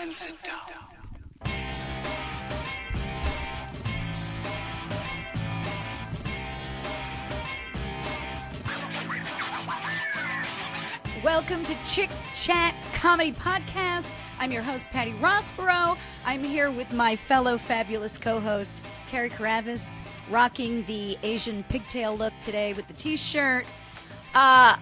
and sit down. Welcome to Chick Chat Comedy Podcast. I'm your host, Patty Rossborough. I'm here with my fellow fabulous co-host, Kerri Louise, rocking the Asian pigtail look today with the T-shirt.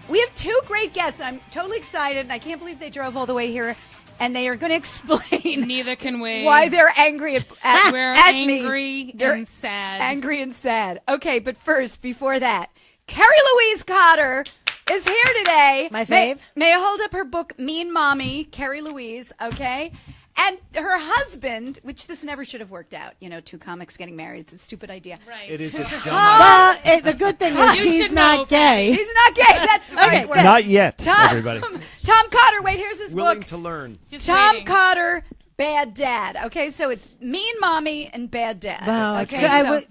We have two great guests. I'm totally excited, and I can't believe they drove all the way here, and they are going to explain Neither can we. why they're angry at We're at angry me. They're and sad. Angry and sad. Okay, but first, before that, Kerri Louise Cotter is here today. My fave. May I hold up her book, Mean Mommy, Kerri Louise, okay? And her husband, which this never should have worked out, you know, two comics getting married. It's a stupid idea. Right. It is a dumb Well, the good thing is You he's should not know, gay. He's not gay. That's the right word. Not yet, Tom, everybody. Tom Cotter, wait, here's his Willing book. to learn. Just Tom waiting. Cotter, Bad Dad. Okay, so it's Mean Mommy and Bad Dad. Wow, Okay,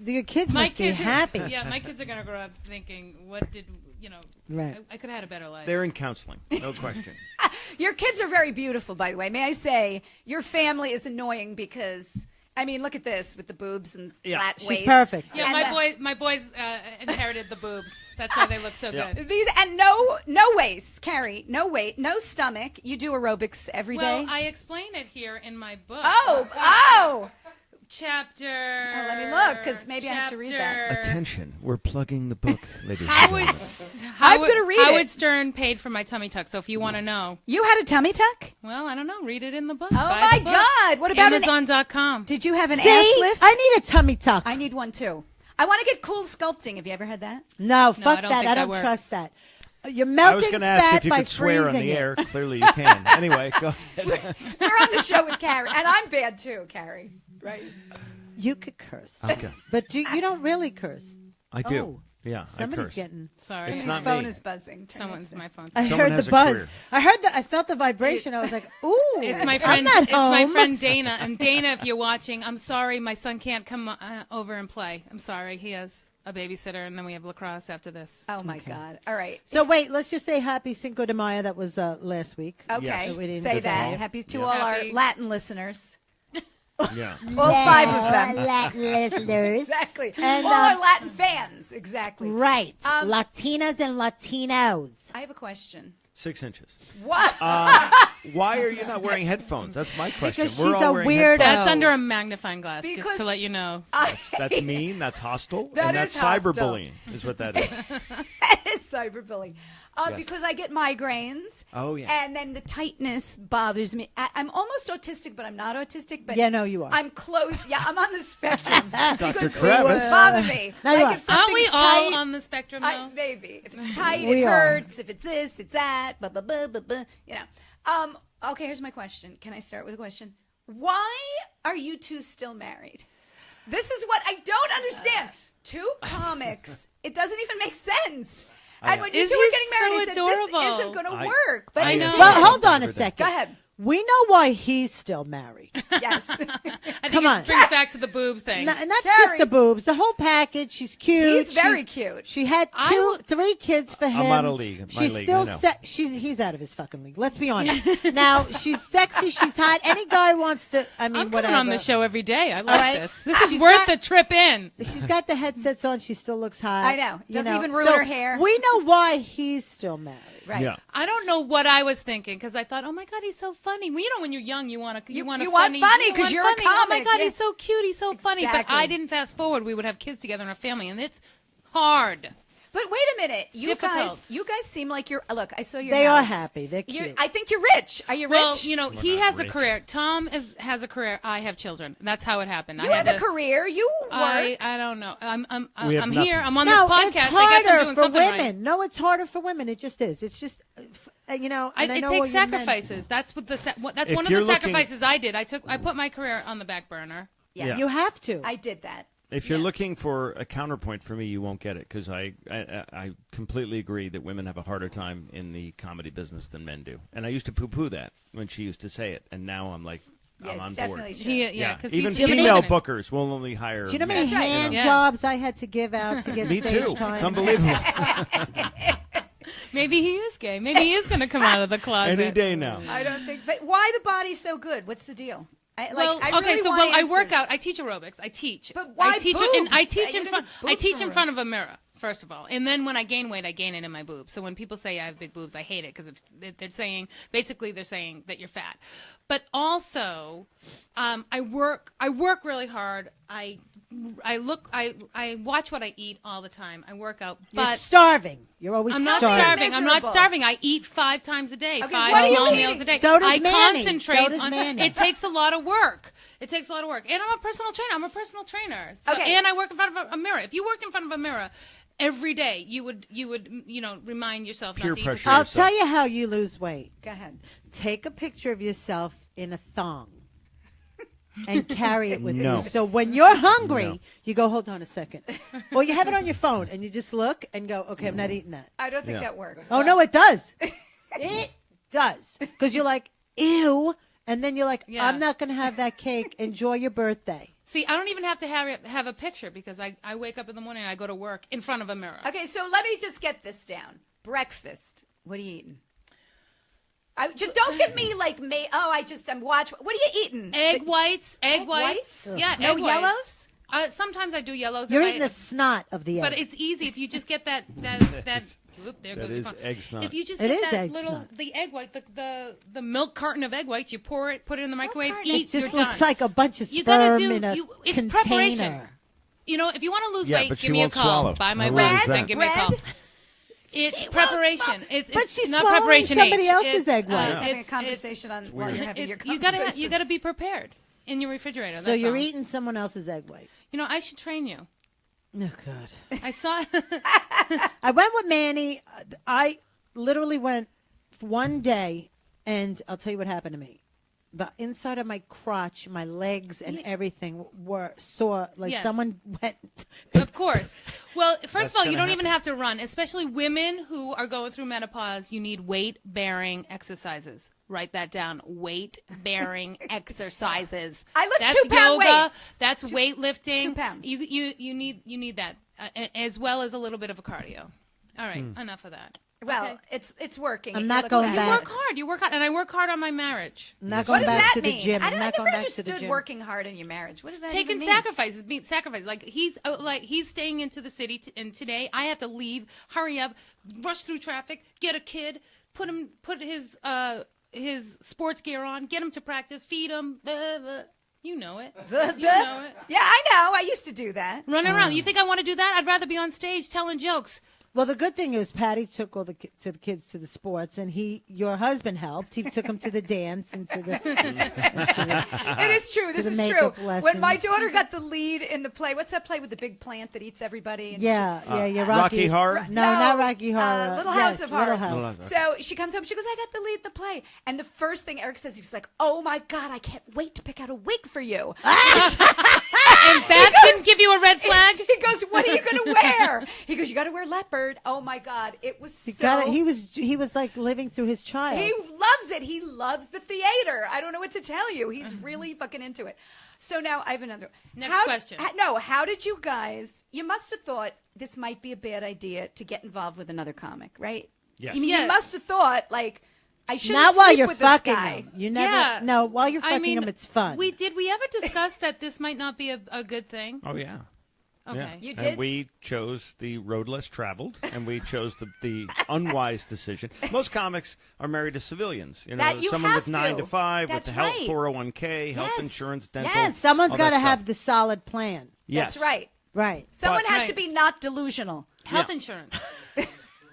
your kids must be happy. Yeah, my kids are going to grow up thinking, what did, you know, Right. I could have had a better life. They're in counseling, no question. Your kids are very beautiful, by the way. May I say, your family is annoying because, I mean, look at this with the boobs and Yeah. flat She's waist. perfect. Yeah, my boys inherited the boobs. That's why they look so Yeah. good. These and no waist, Carrie, no weight, no stomach. You do aerobics every day. Well, I explain it here in my book. Oh! Chapter. Oh, let me look, 'cause maybe I have to read that. Attention, we're plugging the book, ladies and Howard, gentlemen. I'm gonna read it. Howard Stern paid for my tummy tuck, so if you want to know, You had a tummy tuck? well, I don't know. Read it in the book. Oh Buy my the book. God! What about Amazon.com. Did you have an See, ass lift? I need a tummy tuck. I need one too. I want to get cool sculpting. Have you ever had that? No, fuck I don't that. think I that don't works. trust that. You're I melting was going to fat ask if you by could swear on freezing the it. air. Clearly you can. Anyway, go ahead. You're on the show with Carrie, and I'm bad too, Carrie. Right? You could curse, Okay. but you don't really curse. I do. Oh. Yeah, I Somebody's curse. getting. Sorry. It's Whose not phone me. is buzzing? Turn Someone's it my phone. I Someone heard has the a buzz. career. I heard I felt the vibration. I was like, ooh. It's my I'm friend. not It's my home. friend Dana. And Dana, if you're watching, I'm sorry, my son can't come over and play. I'm sorry. He has a babysitter, and then we have lacrosse after this. Oh my God! All right. So wait, let's just say Happy Cinco de Mayo. That was last week. Okay. Yes. We didn't Say say that. it. Happy to Yeah. all our Happy- Latin listeners. Yeah. All five of them. listeners. Exactly. And, all our Latin fans. Exactly. Right. Um, Latinas and Latinos. I have a question. 6 inches. What? Why are you not wearing headphones? That's my question. Because We're she's all a wearing weirdo. That's headphones. under a magnifying glass, Because- just to let you know. That's mean. That's hostile. That and that's is hostile. cyberbullying is what that is. That is cyberbullying. Yes. Because I get migraines. Oh, yeah. And then the tightness bothers me. I'm almost autistic, but I'm not autistic. But Yeah, no, you are. I'm close. Yeah, I'm on the spectrum. because Kravitz. it bother me. No, you like are. if something's Aren't we tight, all on the spectrum, though? maybe if it's tight, We it are. hurts. If it's this, it's that. Blah blah blah blah blah. You know. Okay, here's my question. Can I start with a question? Why are you two still married? This is what I don't understand. Two comics. It doesn't even make sense. And when you Is two he were getting married, so I said adorable? this isn't going to I- work. But I it know. did. Well, hold on a Go second. Go ahead. We know why he's still married. Yes. I think Come on. it brings back to the boob thing. Not Carrie. just the boobs, the whole package. She's cute. He's very She's- cute. She had three kids for him. out of league. My She's league, still I know. he's out of his fucking league. Let's be honest. Now she's sexy. She's hot. Any guy wants to. I mean, I'm whatever. coming on the show every day. I like right. this. This is She's worth got- the trip in. She's got the headsets on. She still looks hot. I know. You Doesn't even ruin So her hair. We know why he's still married. Right. Yeah. I don't know what I was thinking because I thought, oh my God, he's so funny. Well, you know, when you're young, you want to You want want funny funny 'cause you're a funny. Oh my comic, God, yeah. he's so cute. He's so funny. But Exactly. I didn't fast forward. We would have kids together in our family, and it's hard. But wait a minute. Difficult. You guys seem like you're. Look, I saw your They house. are happy. They're You're- cute. I think you're rich. Are you Well, rich? you know, he not has a rich. career. Tom has a career. I have children. That's how it happened. you I have had a to- career. You work. I don't know. We have I'm nothing. here. I'm on No, this podcast. it's I guess harder I'm doing for something women. right. No, it's harder for women. It just is. It's just, you know. And I It know takes all you men- sacrifices. That's what that's If one of the you're looking- sacrifices I did. I put my career on the back burner. Yes. Yeah. You have to. I did that. If you're Yeah. looking for a counterpoint for me, you won't get it because I completely agree that women have a harder time in the comedy business than men do. And I used to poo-poo that when she used to say it, and now I'm like, Yeah, I'm on it's board. definitely true. Yeah, because Even he's female doing it. bookers will only hire. Do you know how men. many That's right. hand Yes. jobs I had to give out to get Me stage too. time? It's unbelievable. Maybe he is gay. Maybe he is going to come out of the closet. Any day now. I don't think. But why the body so good? What's the deal? I work out. I teach aerobics. I teach. But why I teach boobs? and I teach You in don't front. need I boobs teach for in front of a mirror. First of all, and then when I gain weight, I gain it in my boobs. So when people say I have big boobs, I hate it because they're saying that you're fat. But also, I work really hard. I watch what I eat all the time. I work out, You're but starving. You're always I'm not starving. starving. I'm not Miserable. starving. I eat 5 times a day, Okay, 5 what are you small eating? meals a day. So does I Manny. concentrate So does on. Manny. It takes a lot of work. And I'm a personal trainer. So, Okay. And I work in front of a mirror. If you worked in front of a mirror every day, you would remind yourself Peer not to eat. pressure. I'll yourself. tell you how you lose weight. Go ahead. Take a picture of yourself in a thong and carry it with No. you. So when you're hungry, No. you go, hold on a second. Or you have it on your phone and you just look and go, okay, I'm not eating that. I don't think Yeah. that works. Oh, no, it does. It does. Because you're like, ew. And then you're like, Yeah. I'm not going to have that cake. Enjoy your birthday. See, I don't even have to have a picture because I wake up in the morning and I go to work in front of a mirror. Okay, so let me just get this down. Breakfast. What are you eating? Just don't give me like I'm watching. What are you eating? Egg whites. whites? Yeah, No egg whites. yellows? Sometimes I do yellows. You're if eating the snot of the egg. But it's easy if you just get that. Whoop, there That goes is your phone. egg snot. If you just It get is that egg little snot. the egg white, the milk carton of egg whites, you pour it, put it in the microwave, carton? eat. it just you're looks done. like a bunch of You gotta sperm do. in a It's container. preparation. You know, if you want to lose Yeah, weight, but give she me a won't call. swallow. Buy my How weight, rude is then that? give me a call. Bread? It's She won't preparation. But she's not swallowing preparation somebody H. else's It's, egg white. Just having a it's- conversation while you're having your you conversation. you gotta be prepared in your refrigerator. So That's you're all. eating someone else's egg white. You know, I should train you. Oh, God. I saw. I went with Manny. I literally went one day, and I'll tell you what happened to me. The inside of my crotch, my legs, and everything were sore. Like Yes. someone went. Of course. Well, first That's of all, you gonna don't even happen. have to run. Especially women who are going through menopause, you need weight-bearing exercises. Write that down. Weight-bearing exercises. I lift That's 2-pound yoga. weights. That's weightlifting. 2 pounds. You need that as well as a little bit of a cardio. All right, Hmm. enough of that. Well, Okay. it's working. I'm You not look going You back. fabulous. work hard, and I work hard on my marriage. I'm not What going does back that to the mean? gym. I I'm not never going back to the understood gym. working hard in your marriage. What does that Taking even mean? sacrifices, being sacrifices. Like he's staying into the city, and today I have to leave, hurry up, rush through traffic, get a kid, put his sports gear on, get him to practice, feed him. Blah, blah. You know it. You know it. Yeah, I know. I used to do that. Running around. You think I want to do that? I'd rather be on stage telling jokes. Well, the good thing is Patty took all the kids to the sports, and your husband helped. He took them to the dance and to the. It is true. This the is true. makeup When my lessons. daughter got the lead in the play, what's that play with the big plant that eats everybody? And Yeah, Rocky. Rocky Horror? No, not Rocky Horror. Little Yes, House of Little Horrors. House. So she comes home. She goes, I got the lead in the play. And the first thing Eric says, he's like, oh, my God, I can't wait to pick out a wig for you. And that didn't give you a red flag? He goes, what are you going to wear? He goes, you got to wear leopard. Oh, my God. It was He was like living through his child. He loves it. He loves the theater. I don't know what to tell you. He's really fucking into it. So now I have another. Next question. How did you guys, you must have thought this might be a bad idea to get involved with another comic, right? Yes. I mean, Yes. you must have thought, like, I shouldn't Not while sleep you're with this fucking guy. him. You never. Yeah. No, while you're fucking I mean, him, it's fun. Did we ever discuss that this might not be a good thing? Oh, yeah. Okay. Yeah. You And did? we chose the road less traveled, and we chose the unwise decision. Most comics are married to civilians. You know, That you someone have with 9 to 5, That's with the health right. 401k, health Yes. insurance, dental. Yes. Someone's all got to that have stuff. the solid plan. Yes. That's right. Right. Someone But- has to Right. be not delusional, Health Yeah. insurance.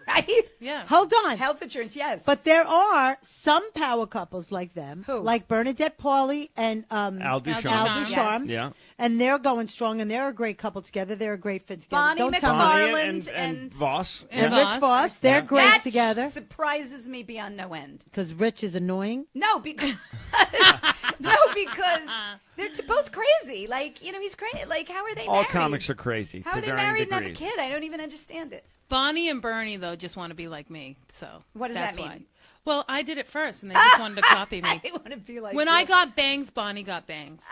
right? Yeah. Hold on. Health insurance, yes. But there are some power couples like them, Who? like Bernadette Pauly and Al Ducharme. Al Ducharme. Ducharme. Yeah. And they're going strong, and they're a great couple together. They're a great fit together. Bonnie Don't tell me. McFarlane. Bonnie Ireland and and- Voss. And And Yeah. Voss. Rich Voss, they're Yeah. great that together. surprises me beyond no end. Because Rich is annoying. No, because because they're both crazy. Like, you know, he's crazy. Like, how are they All married? comics are crazy. How to are they varying married and have a degrees. kid? I don't even understand it. Bonnie and Bernie, though, just want to be like me. So What does that's that mean? Why. Well, I did it first, and they just wanted to copy me. I want to be like When you. I got bangs, Bonnie got bangs.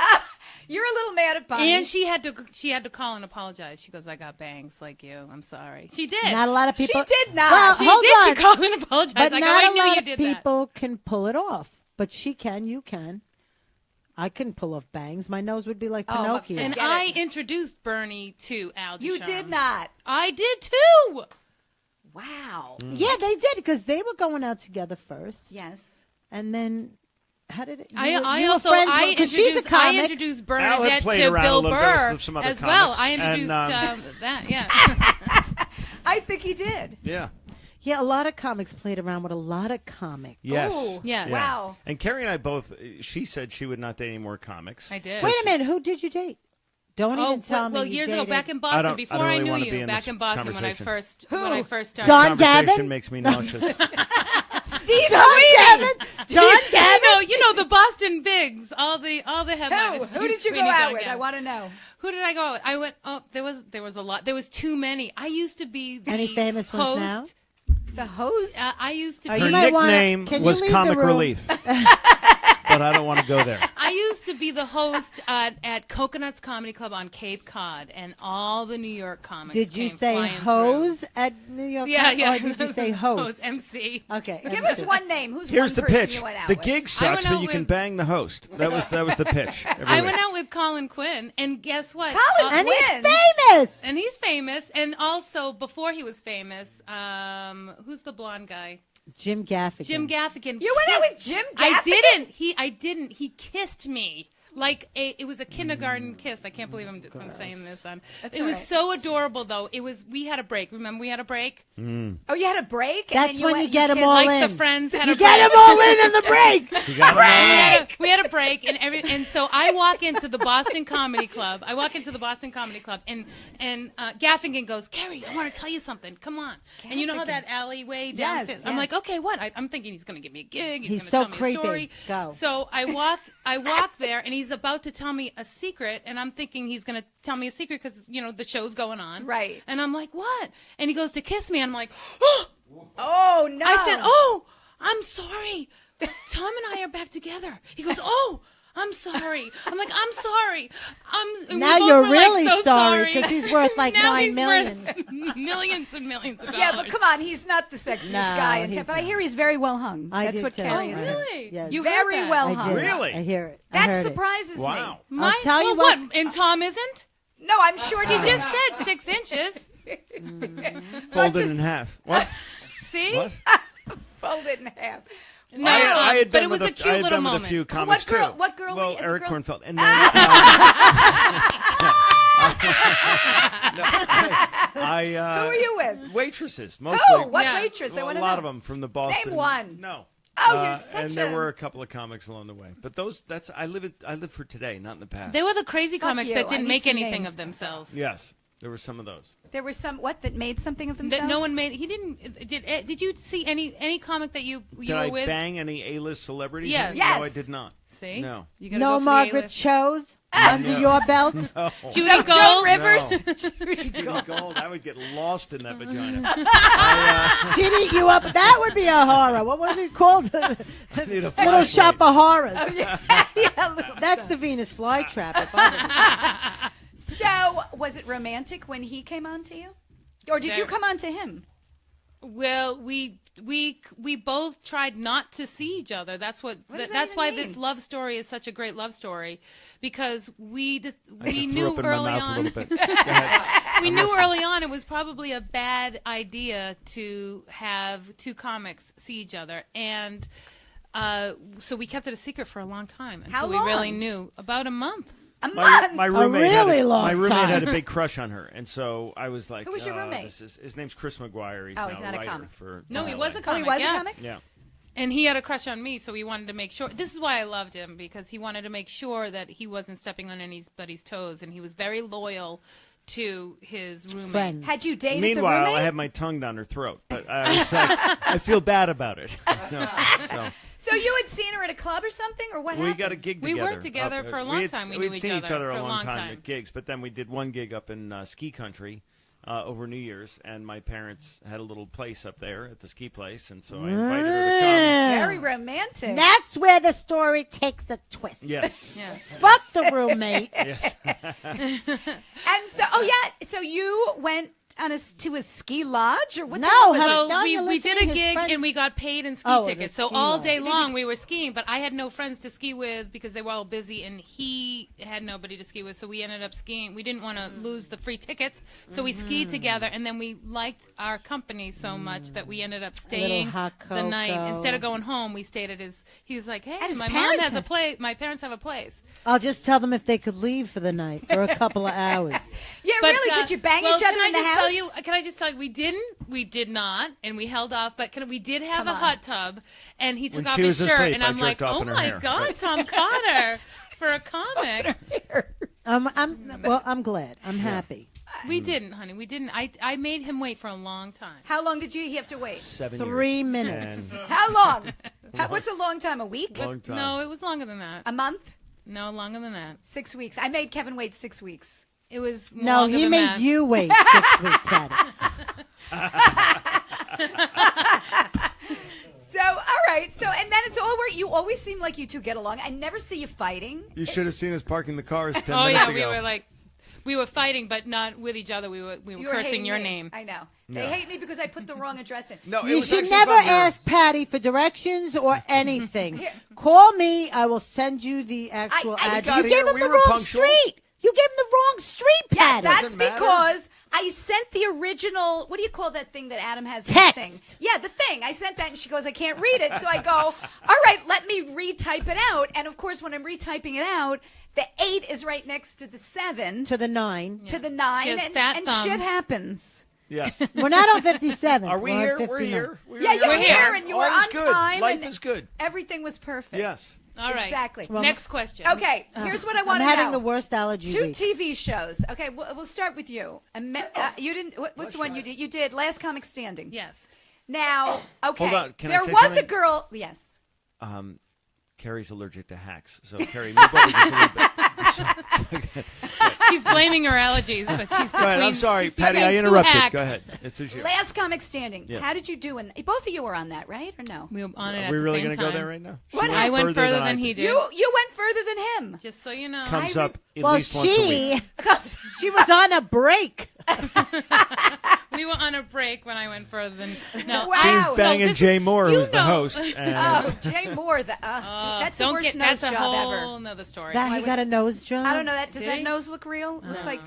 You're a little mad at Bonnie. And she had to call and apologize. She goes, "I got bangs like you. I'm sorry." She did. Not a lot of people. She did not. Well, She hold did. on. She called and apologized. But I go, not "I a knew lot you of did people can pull it off. But she can. You can. I couldn't pull off bangs. My nose would be like Oh, Pinocchio. that." And Get I it. introduced Bernie to Al You Ducharme. did not. I did too. Wow. Yeah, they did because they were going out together first, Yes. and then how did it? I introduced Bernadette played to around a Bill little bit Burr with some other as well. comics, I introduced and, that. Yeah. I think he did. Yeah. Yeah, a lot of comics played around with a lot of comics. Yes. Ooh, Yeah. Wow. And Kerri and I both. She said she would not date any more comics. I did. Wait a minute, who did you date? Don't even tell me. well, you years ago, dated- back in I Boston, don't before really I knew wanna be you, in back this in Boston when I conversation. first Who? when I first started. Don Conversation Gavin? makes me nauseous. Steve John Sweeney. Gavin. John Gavin. You know the Boston bigs, all the headliners. Who did you Steve go Sweeney, out Don with? Gavin. I want to know. Who did I go out with? I went. Oh, there was a lot. There was too many. I used to be the Any famous ones host. now? The host? I used to Oh, be. you Her might wanna- nickname can you was leave the Comic room? Relief. But I don't want to go there. I used to be the host at Coconuts Comedy Club on Cape Cod, and all the New York comics. Did you came say flying hose at New York? through. Yeah, Comic? yeah. Or did you say host? MC. Okay. Give us one name. Who's Here's one the person pitch. you went out The with? gig I sucks, went but out you can with- bang the host. That was the pitch. Every I week. went out with Colin Quinn, and guess what? Colin And Quinn. he's famous. And he's famous, and also before he was famous, who's the blonde guy? Jim Gaffigan. Jim Gaffigan. You went out with Jim Gaffigan? I didn't. He kissed me. Like it was a kindergarten kiss. I can't believe I'm saying this. That's It all was right. so adorable, though. We had a break. Remember, we had a break. Oh, you had a break? That's and then when went you get 'em kissed- all Like in. the friends had You a break. get them all in the break. You got it all. We had a break, and so I walk into the Boston Comedy Club. And Gaffigan goes, "Kerri, I want to tell you something. Come on." And you know how that alleyway downstairs? Yes, I'm yes. like, "Okay, what?" I'm thinking he's going to give me a gig. He's He's so going to tell me a story. creepy. Go. So I walk there, and he's about to tell me a secret, and I'm thinking he's going to tell me a secret because the show's going on. Right. And I'm like, "What?" And he goes to kiss me, and I'm like, "Oh." Oh, no. I said, "Oh, I'm sorry. Tom and I are back together." He goes, "Oh, I'm sorry." I'm like, "I'm sorry." And Now we both you're were really like, so sorry because he's worth like Now $9 he's million. worth millions and millions of dollars. Yeah, but come on. He's not the sexiest No, guy in he's town. But I not. hear he's very well hung. I That's do what too. Kerri Oh, is. really? Yes. You Very heard that? well I hung. did. Really? I hear it. I That heard it. surprises Wow. me. My, tell you well, what- And Tom isn't? No, I'm sure He he just said 6 inches. Folded in half. What? See? What? folded in half. No, I had but been it was with a cute I had little been with moment. a few comics girl- too. what girl Well, were you- Eric the girl- Kornfeld, and then Who were you with? waitresses mostly. Oh, what Yeah. waitress? I Well, want a to lot know. of them from the Boston. Name one. No. Oh, you're such and there a- were a couple of comics along the way, but that's I live for today, not in the past. They were the crazy Fuck comics you. that I didn't need make some anything names. of themselves. Yes, there were some of those. There was some that made something of themselves. That no one made. He didn't. Did you see any comic that you Did were I with? bang any A-list celebrities? Yes. Yes. No, I did not. See? No. You gotta No go for the Margaret A-list. Cho's under your belt. Oh. Judy No, Gold. Joan Rivers. Judy Gold. I would get lost in that vagina. She'd eat you up. That would be a horror. What was it called? I need a Little flashlight. Shop of Horrors. Yeah, little That's the Venus flytrap. If I So, was it romantic when he came on to you? Or did you come on to him? Well, we both tried not to see each other. That's what. What does that That's even why mean? this love story is such a great love story, because we I we threw knew up in my early mouth on. a little bit. Go ahead. We knew early on it was probably a bad idea to have two comics see each other, and so we kept it a secret for a long time until How we really long? knew. About a month. A My month. roommate really had long my roommate time. had a big crush on her, and so I was like, Who was your roommate? His name's Chris McGuire. He's Oh, now he's not a writer comic. for No, he LA. was a Oh, comic. he was yeah. a comic? Yeah. And he had a crush on me, so he wanted to make sure. This is why I loved him, because he wanted to make sure that he wasn't stepping on anybody's toes, and he was very loyal to his roommate. Friends. Had you dated the Meanwhile, roommate? I had my tongue down her throat, but I was like, I feel bad about it. No, so So you had seen her at a club or something, or what we happened? got a gig We together. worked together for a long time. We We'd knew seen each each other other a for a long long time time. at gigs, but then we did one gig up in ski country over New Year's, and my parents had a little place up there at the ski place, and so I invited her to come. Very romantic. That's where the story takes a twist. Yes. Yeah. Fuck the roommate. Yes. And so, so you went to a ski lodge or what? No, the hell was have- it? So Don't you we listen did to a his gig friends? and we got paid in ski Oh, the tickets. So ski all lodge. day long we were skiing, but I had no friends to ski with because they were all busy and he had nobody to ski with. So we ended up skiing. We didn't want to lose the free tickets. So we skied together and then we liked our company so much that we ended up staying hot the night. cocoa. Instead of going home, we stayed at his, he was like, hey, At his my mom parents' has a house. place. My parents have a place. I'll just tell them if they could leave for the night for a couple of hours. Yeah, But, really? Did you bang well, each other can in the I just house? Tell you, can I just tell you, we did not, and we held off, but we did have Come a on. hot tub, and he took When off she his was shirt, asleep, and I I'm like, jerked off oh in her my hair. God, Tom Cotter, for a comic. I'm glad. I'm happy. We didn't, honey, we didn't. I made him wait for a long time. How long did you have to wait? 7 3 years. minutes. And How long? What's a long time? A week? long time. No, it was longer than that. A month? No, longer than that. 6 weeks. I made Kevin wait 6 weeks. It was No, longer he than made that. you wait 6 weeks, Patty. So, all right. So, and then it's all where you always seem like you two get along. I never see you fighting. You should have seen us parking the cars 10 Oh minutes yeah, ago. we were fighting, but not with each other. We were You were cursing hating your me. name. I know. They No. hate me because I put the wrong address in. No, it You was should actually never fun. We were- ask Patty for directions or anything. Call me. I will send you the actual I address. got You here, gave him we the were wrong punctual. street. You gave him the wrong street, Yeah, Patty. that's Doesn't matter. because I sent the original. What do you call that thing that Adam has? in Text. the thing? Yeah, the thing. I sent that, and she goes, "I can't read it." So I go, "All right, let me retype it out." And of course, when I'm retyping it out, the 8 is right next to the 7 to the 9. to the 9, She has and, fat and thumbs. shit happens. Yes. We're not on 57. Are we We're on here? 59. We're here. Yeah, you're We're here, here. and you All were is on good. time. Life and is good. Everything was perfect. Yes. All right. Exactly. Well, Next question. Okay, here's what I want I'm to know. having the worst allergy 2 week. TV shows. Okay, we'll start with you. You didn't. What's the one you did? You did Last Comic Standing. Yes. Now, okay, Hold on, can I there say was something? a girl. Yes. Carrie's allergic to hacks, so Carrie, move over just a little bit. She's blaming her allergies, but she's between. Go ahead. I'm sorry, she's Patty. I between two interrupted. hacks. Go ahed. It's as you. Last Comic Standing. Yes. How did you do? In both of you were on that, right, or no? We were on it Are at we the really same going to time. go there right now? What She I went further I than he did. You went further than him. Just so you know. Comes up at Well, least once a week. she was on a break. We were on a break when I went further than. No, Wow. She No, was banging this Jay is- Moore, you who's the know. host. And Oh, Jay Moore. That's the don't worst get. nose That's a job whole ever. another story. That he got a nose job. I don't know. Does Did that he? nose look real? Looks like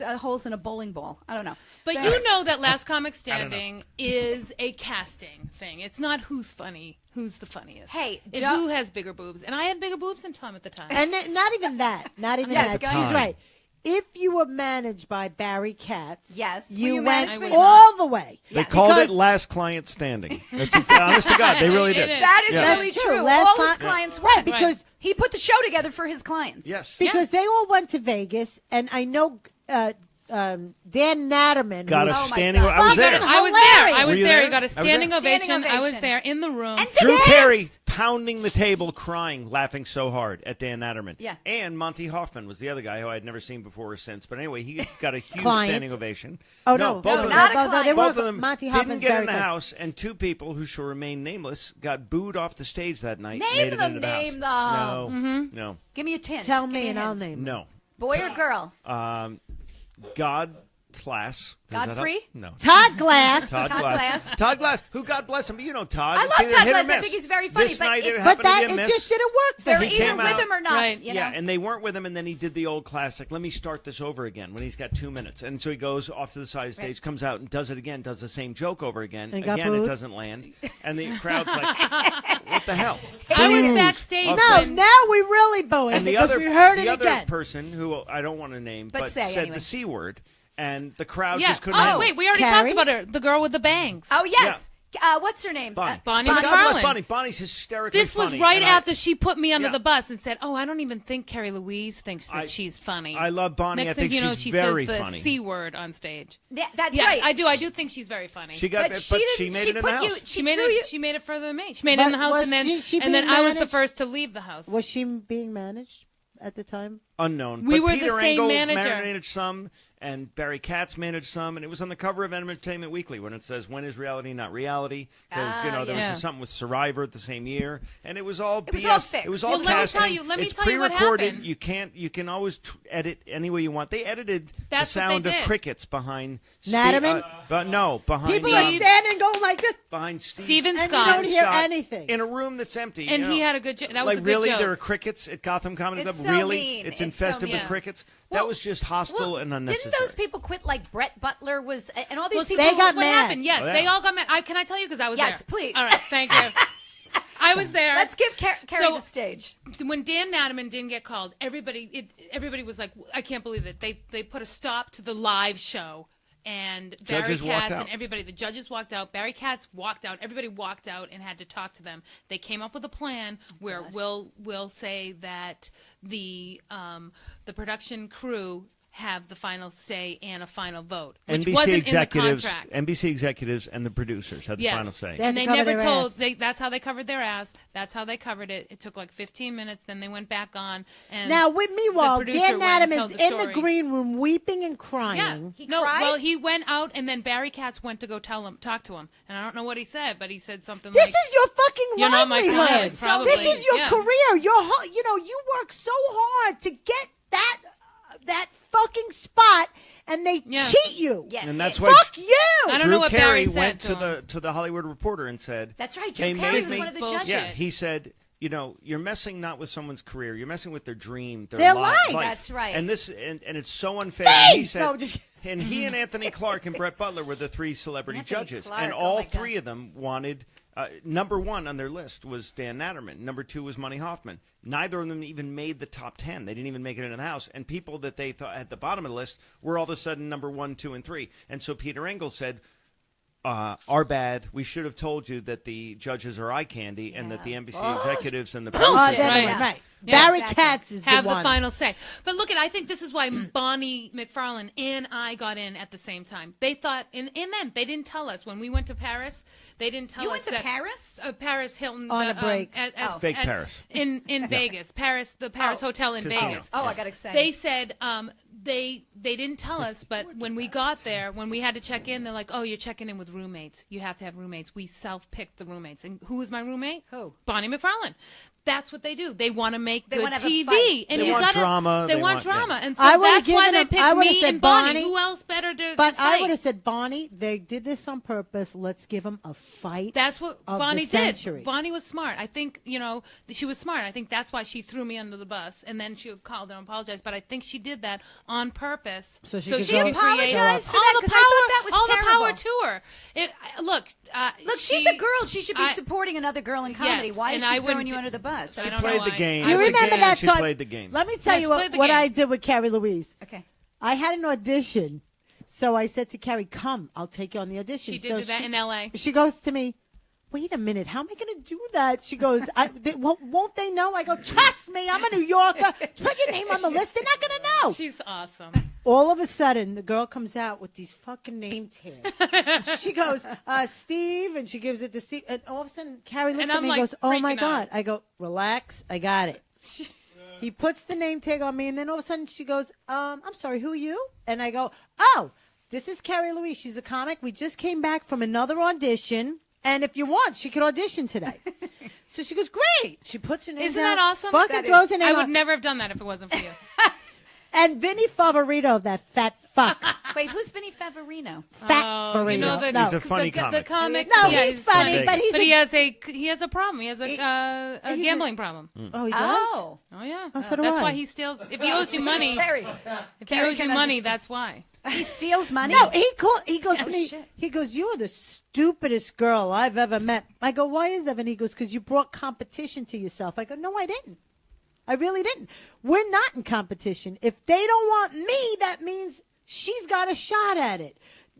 a holes in a bowling ball. I don't know. But you know that Last Comic Standing is a casting thing. It's not who's funny, who's the funniest. Hey, it's Jo- who has bigger boobs, and I had bigger boobs than Tom at the time. And not even that. Not even Yes, that. go She's ahead. right. If you were managed by Barry Katz, Yes. Were you you went managed by all the way. they called Because- it last client standing. That's honest to God, they really It did. is. That is Yeah. really That's true. true. Last All time- his clients Right, went. because He put the show together for his clients. Yes. because they all went to Vegas, and I know Dan Natterman Got who a Oh, my standing. God. I was Fucking there. I was there. I Hilarious. was Were you there. there? He got I a was there. standing ovation. Standing I was ovation. there in the room. And Drew Yes! Carey pounding the table, crying, laughing so hard at Dan Natterman. Yeah. And Monty Hoffman was the other guy who I had never seen before or since. But anyway, he got a huge Client. standing ovation. Oh no, both no, of not them. a no, they client. Both weren't. of them Monty didn't Hoffman's get very in the good. house, and 2 people who shall remain nameless got booed off the stage that night. Name made it them, into the name house. them. No, Give me a hint. Tell Give me, a and I'll hint. name. no, Boy or girl? God Glass. Does that help? Godfrey? No. Todd Glass. Todd Todd Glass. Glass. Todd Glass. Who, God bless him, but you know Todd. I It's love either Todd hit or Glass. I miss. think he's very funny, This but night if- it But happened that to be a it miss. just didn't work for They're him. He either came with out- him or not. Right. You know? Yeah, and they weren't with him, and then he did the old classic, let me start this over again, when he's got 2 minutes. And so he goes off to the side of the stage, comes out and does it again, does the same joke over again. And got Again, it booed? doesn't land. And the crowd's like, what the hell? I was Booed. backstage. Off No, when- now we really booing And the because other, we heard the it other again. person, who I don't want to name, But but say said anyway. the C word, and the crowd Yeah. just couldn't Oh handle wait, it. we already Carrie? talked about her. The girl with the bangs. Oh, yes. What's her name? Bonnie. Bonnie But God McFarlane. bless Bonnie. Bonnie's hysterically This was funny, right and after she put me under Yeah. the bus and said, "Oh, I don't even think Kerri Louise thinks that I- she's funny." I love Bonnie. Next I thing think you know, she's she very says the funny. C word on stage. That's Yeah, right. I do. I do think she's very funny. She got, But but she didn't- she made she it in put the you- house. She made threw it. you- She made it further than me. She made it in But the house, was and then she and then being I was the managed? first to leave the house. Was she being managed at the time? Unknown. We But were Peter the same Engel manager. managed some, and Barry Katz managed some, and it was on the cover of Entertainment Weekly when it says, when is reality not reality? Because, there yeah. was something with Survivor the same year, and it was all BS. was all fixed. It was all Well, let me casting. tell you- let me It's tell you what pre-recorded. happened. You can always edit any way you want. They edited That's the what they sound of did. crickets behind Natterman? behind People are standing going like this, behind Steven and Scott. you don't hear Scott anything. in a room that's empty. And you know. he had a good joke. That was like a good really, joke. there are crickets at Gotham Comedy Club. It's so Really, mean. it's It's so infested mean. with crickets. That was just hostile and unnecessary. Didn't those people quit? Like Brett Butler was, and all these Well, people. They got what mad. happened? Yes, Oh, yeah. they all got mad. Can I tell you? Because I was there. Yes, please. All right, thank you. I was there. Let's give Carrie So- the stage. When Dan Natterman didn't get called, everybody was like, I can't believe it. They put a stop to the live show. And Barry Judges walked Katz out. and everybody, the judges walked out. Barry Katz walked out. Everybody walked out and had to talk to them. They came up with a plan where we'll say that the production crew have the final say and a final vote, which NBC wasn't executives, in the contract. NBC executives, and the producers had the Yes. final say. They had And to they cover never their told. ass. That's how they covered their ass. That's how they covered it. It took like 15 minutes. Then they went back on. And Now, meanwhile, the producer Dan went and told Natterman's the in the story. green room weeping and crying. Yeah. He no, cried? well, he went out, and then Barry Katz went to go talk to him. And I don't know what he said, but he said something This like, is your fucking You're not my livelihood. client, So probably. This is your Yeah. career. You work so hard to get that fucking spot, and they Yeah. cheat you. Yeah, And that's yeah. why Fuck you. I don't Drew know what Carey Barry said went to to the Hollywood Reporter and said, That's right. They Drew Carey made was me- one of the Bullshit. judges. yeah, he said, you're messing not with someone's career, you're messing with their dream, Their li- life. life. That's right. And it's so unfair. Me! And he said, No, just- and he and Anthony Clark and Brett Butler were the three celebrity Anthony judges, Clark, and oh all my God. three of them wanted. Number one on their list was Dan Natterman. Number two was Monty Hoffman. Neither of them even made the top 10. They didn't even make it into the house. And people that they thought at the bottom of the list were all of a sudden number 1, 2, and 3. And so Peter Engel said, our bad. We should have told you that the judges are eye candy and that the NBC executives and the Bullshit. producers Right. Right. right. Yeah. Barry Exactly. Katz is have the the one. final say. But look, I think this is why Bonnie McFarlane and I got in at the same time. They thought, and then they didn't tell us when we went to Paris. They didn't tell You us went to that Paris? Paris Hilton On a break. Fake Paris. in Vegas, the Paris hotel in Casino. Vegas. Oh, I got excited. They said they didn't tell us, but when we got there, when we had to check in, they're like, "Oh, you're checking in with roommates. You have to have roommates." We self-picked the roommates, and who was my roommate? Who? Bonnie McFarlane. That's what they do. They want to make They good wanna have a TV, fight. and They you want gotta, drama. They They want want- drama, yeah. and so I would've that's why given they them- picked I would've me said and Bonnie. Bonnie, Who else better to? But to I fight? would have said, Bonnie, they did this on purpose. Let's give them a fight. That's what of Bonnie the did. century. Bonnie was smart. I think, she was smart. I think that's why she threw me under the bus, and then she called and apologized. But I think she did that on purpose. So she so could she go- could She create apologized for all that? the 'Cause power. I thought that was all terrible. the power to her. Look, she's a girl. She should be supporting another girl in comedy. Yes, Why is and she I throwing wouldn't you do- under the bus? I She don't know played the why. game. Do you Once remember again, that she song? played the game. Let me tell Yes, you play the what game. I did with Kerri Louise. Okay. I had an audition, so I said to Kerri, "Come, I'll take you on the audition." She did So do that in L.A. She goes to me, "Wait a minute, how am I going to do that?" She goes, won't they know? I go, "Trust me, I'm a New Yorker. Put your name on the list. They're not going to know." She's awesome. All of a sudden, the girl comes out with these fucking name tags. She goes, "Steve," and she gives it to Steve. And all of a sudden, Carrie looks And at I'm me and like goes, "Oh my freaking God." out. I go, "Relax, I got it." He puts the name tag on me, and then all of a sudden she goes, "I'm sorry, who are you?" And I go, "Oh, this is Kerri Louise. She's a comic. We just came back from another audition, and if you want, she could audition today." So she goes, "Great." She puts her name Isn't down, that awesome? Fucking That throws is. her name I would on. never have done that if it wasn't for you. And Vinny Favorito, that fat fuck. Wait, who's Vinny Favorino? Fat Oh, Favorito. you know the, No. He's a funny the comic. comic. No, yeah, he's funny, but he's but a- he has a problem. He has a he's gambling problem. Oh, he does? Oh. Oh yeah, Oh, so do that's I. why he steals. If he owes you money, Carrie. if he owes you money, that's why. He steals money? No, he goes to Oh, me. shit. He goes, "You're the stupidest girl I've ever met." I go, "Why is that?" And he goes, "Because you brought competition to yourself." I go, "No, I didn't. I really didn't. We're not in competition. If they don't want me, that means she's got a shot at it.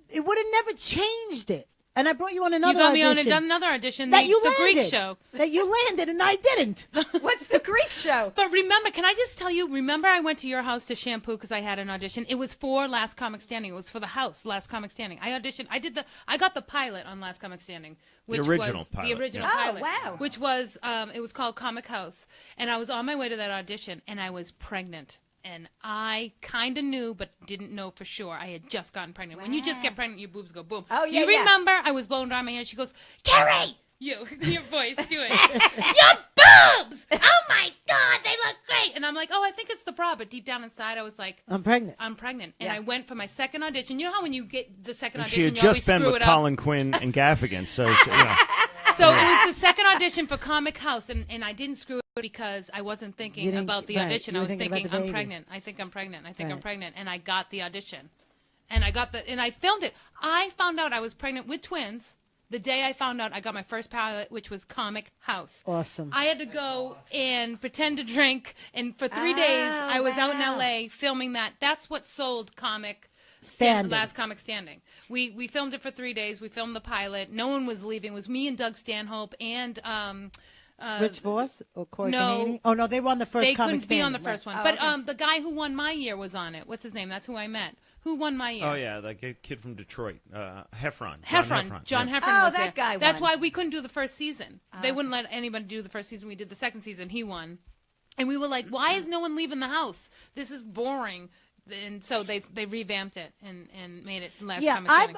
It would have never changed it." And I brought you on another You got me on audition another audition, that the you Greek landed. show. That you landed, and I didn't. What's the Greek show? But remember, can I just tell you? Remember, I went to your house to shampoo because I had an audition. It was for Last Comic Standing. It was for the house, Last Comic Standing. I auditioned. I got the pilot on Last Comic Standing, which original was pilot, the original yeah. Oh, pilot. wow. Which was it was called Comic House, and I was on my way to that audition, and I was pregnant. And I kind of knew, but didn't know for sure. I had just gotten pregnant. When you just get pregnant, your boobs go boom. Oh, Do yeah, you yeah. remember? I was blowing dry my hair. She goes, Kerri! Your voice, do it. Your boobs! Oh, my God, they look great. And I'm like, oh, I think it's the bra. But deep down inside, I was like, I'm pregnant. I'm pregnant. And Yeah. I went for my second audition. You know how when you get the second She audition, had you always just been screw with it up? Colin Quinn and Gaffigan, so you know. So it was the second audition for Comic House, and I didn't screw it because I wasn't You thinking didn't- about the right, audition. you I were was thinking about thinking, the I'm baby. pregnant. I think I'm pregnant. I think I'm Right. pregnant. And I got the audition. And I filmed it. I found out I was pregnant with twins the day I found out I got my first pilot, which was Comic House. Awesome. I had to go and pretend to drink, and for 3 days I was out in wow. LA filming that. That's what sold Standing. Last Comic Standing. We filmed it for 3 days. We filmed the pilot. No one was leaving. It was me and Doug Stanhope and Rich Voss or Corey no. Canady? Oh, no, they were on the first they Comic couldn't be on the Standing, first one. Oh, But okay. the guy who won my year was on it. What's his name? That's who I met. Who won my year? Oh yeah, that kid from Detroit, Heffron. John Yeah. Heffron Oh, was that there. guy That's won. why we couldn't do the first season. They wouldn't let anybody do the first season. We did the second season. He won. And we were like, why is no one leaving the house? This is boring. And so they revamped it and made it last Yeah, Comic Standing.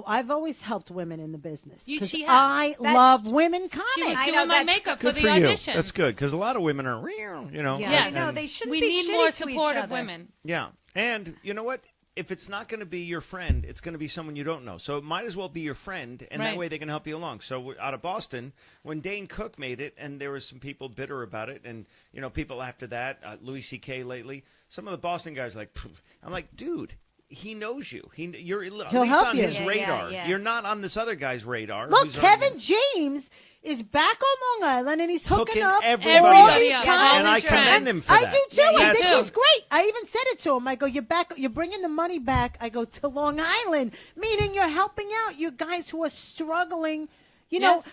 I've always helped women in the business. You- 'Cause she has. I That's- love women comics. She was I doing know, my that's makeup Good for for the you. auditions. That's good because a lot of women are, you know. Yeah. Yes. I know, and- they shouldn't We be need shitty more to each supportive other. women. Yeah, and you know what? If it's not going to be your friend, it's going to be someone you don't know. So it might as well be your friend, and that Right. way they can help you along. So out of Boston, when Dane Cook made it, and there was some people bitter about it, and people after that, Louis C.K. lately, some of the Boston guys are like, "Pfft." I'm like, dude. He knows you. You're at least help on you. his Yeah, radar. yeah. You're not on this other guy's radar. Look, who's on- Kevin James is back on Long Island, and he's hooking up everybody all up. these up. comics. And I commend him for I that. do too. Yeah, I you think do. he's great. I even said it to him. I go, "You're back. You're bringing the money back." I go to Long Island, meaning you're helping out you guys who are struggling. Yes.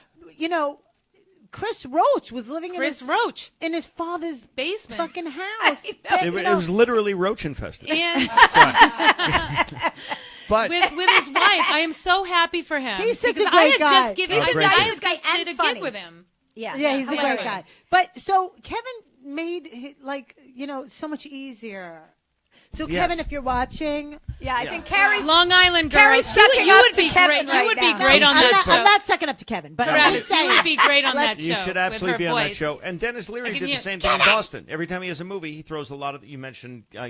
Chris Roach was living Chris Roach. in his father's Basement. fucking house. It was literally roach infested. And But with his wife, I am so happy for him. He's such a because great I had guy. just given. He's a I nice just guy did and a funny. gig with him. Yeah, Yeah, he's a great hilarious. guy. But so Kevin made so much easier. So Yes. Kevin, if you're watching, Yeah, I think Carrie's Long Island girls. Carrie's sucking you up would to be Kevin great. right You would now. be great on I'm that not, show. I'm not sucking up to Kevin, but I'm just Travis, you saying. would be great on that show. you should with absolutely her be on that voice. show. And Dennis Leary I can did the hear- same thing in Boston. Every time he has a movie, he throws a lot of. You mentioned, I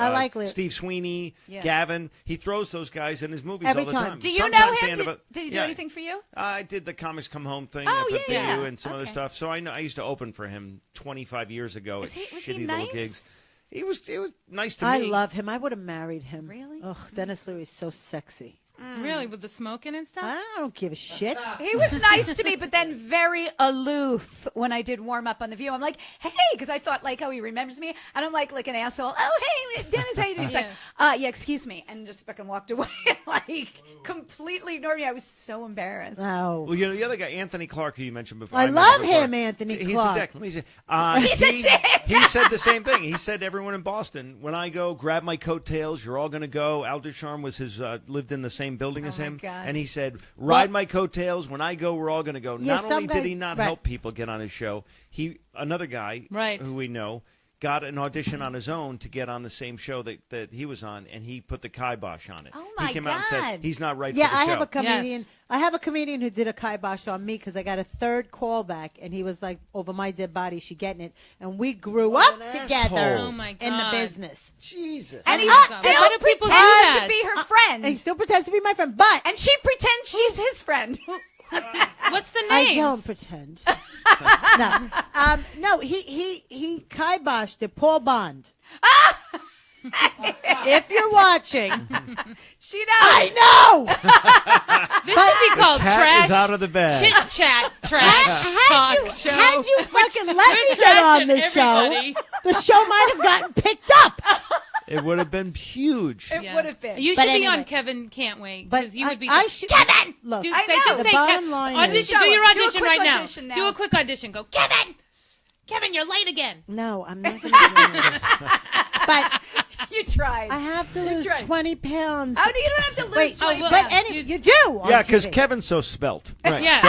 like Leary. Steve Sweeney, Yeah. Gavin. He throws those guys in his movies Every all the time. time. Do you know Sometimes they him? end up- Did he do Yeah. anything for you? I did the Comics Come Home thing Oh, up at yeah. BU and some other Okay. stuff. So I know I used to open for him 25 years ago Was at he shitty nice? little gigs. It was nice to I me. love him. I would have married him. Really? Ugh, Dennis Leary is so sexy. Really, with the smoking and stuff. I don't give a shit. He was nice to me, but then very aloof when I did warm up on The View. I'm like, hey, because I thought like how he remembers me, and I'm like an asshole. Oh, hey, Dennis, how you doing? He's like, yeah, excuse me, and just fucking walked away, like completely ignored me. I was so embarrassed. Oh. Well, the other guy, Anthony Clark, who you mentioned before. I mentioned love before. him, Anthony He's Clark. a dick. Let me say. He's a dick. He said the same thing. He said to everyone in Boston, when I go, grab my coattails. You're all going to go. Al Ducharme was lived in the same building as my him. God. And he said, ride my coattails. When I go, we're all going to go. Yeah, Not some only did he guys- not right. help people get on his show, another guy Right. who we know, got an audition on his own to get on the same show that he was on, and he put the kibosh on it. Oh, my He came out and God. said he's not right Yeah, for the I show. have a comedian. Yes. I have a comedian who did a kibosh on me because I got a third callback, and he was like, "Over my dead body, she getting it," and we grew What up an together asshole. Oh, my in the God. business. Jesus. And he Oh, my God. still Why do people do pretends that? to be her friend, And he still pretends to be my friend, but and she pretends she's his friend. What's the I name? don't pretend. No, he kiboshed it. Paul Bond. If you're watching, She knows. I know. This should be called Cat trash. is out of the bag. Chit chat trash talk show. Had you fucking let me We're get on trashing the show, everybody. the show might have gotten picked up. It would have been huge. It Yeah. would have been. You But should be anyway. on Kevin Can't Wait. But 'cause you would be I should, Kevin. Look, Do, I say, know. just The say bottom line is- audition. Do Show your it. Do a audition quick right now. audition now. Do a quick audition. Go, Kevin. Kevin, you're late again. no, I'm not going to do it. But You tried. I have to You lose tried. 20 pounds. Oh, you don't have to lose Wait, 20 well, but pounds. anyway, you do. On Yeah, because TV. Kevin's so svelte. Right. Yeah. So,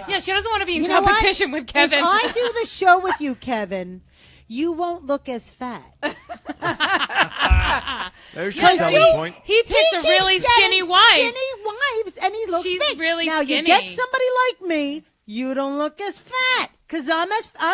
Yeah, she doesn't want to be in You know what? competition with Kevin. If I do the show with you, Kevin, you won't look as fat. There's your selling point. He picked a really skinny wife. Skinny wives, and he looks She's big. really now skinny. you get somebody like me, you don't look as fat because I'm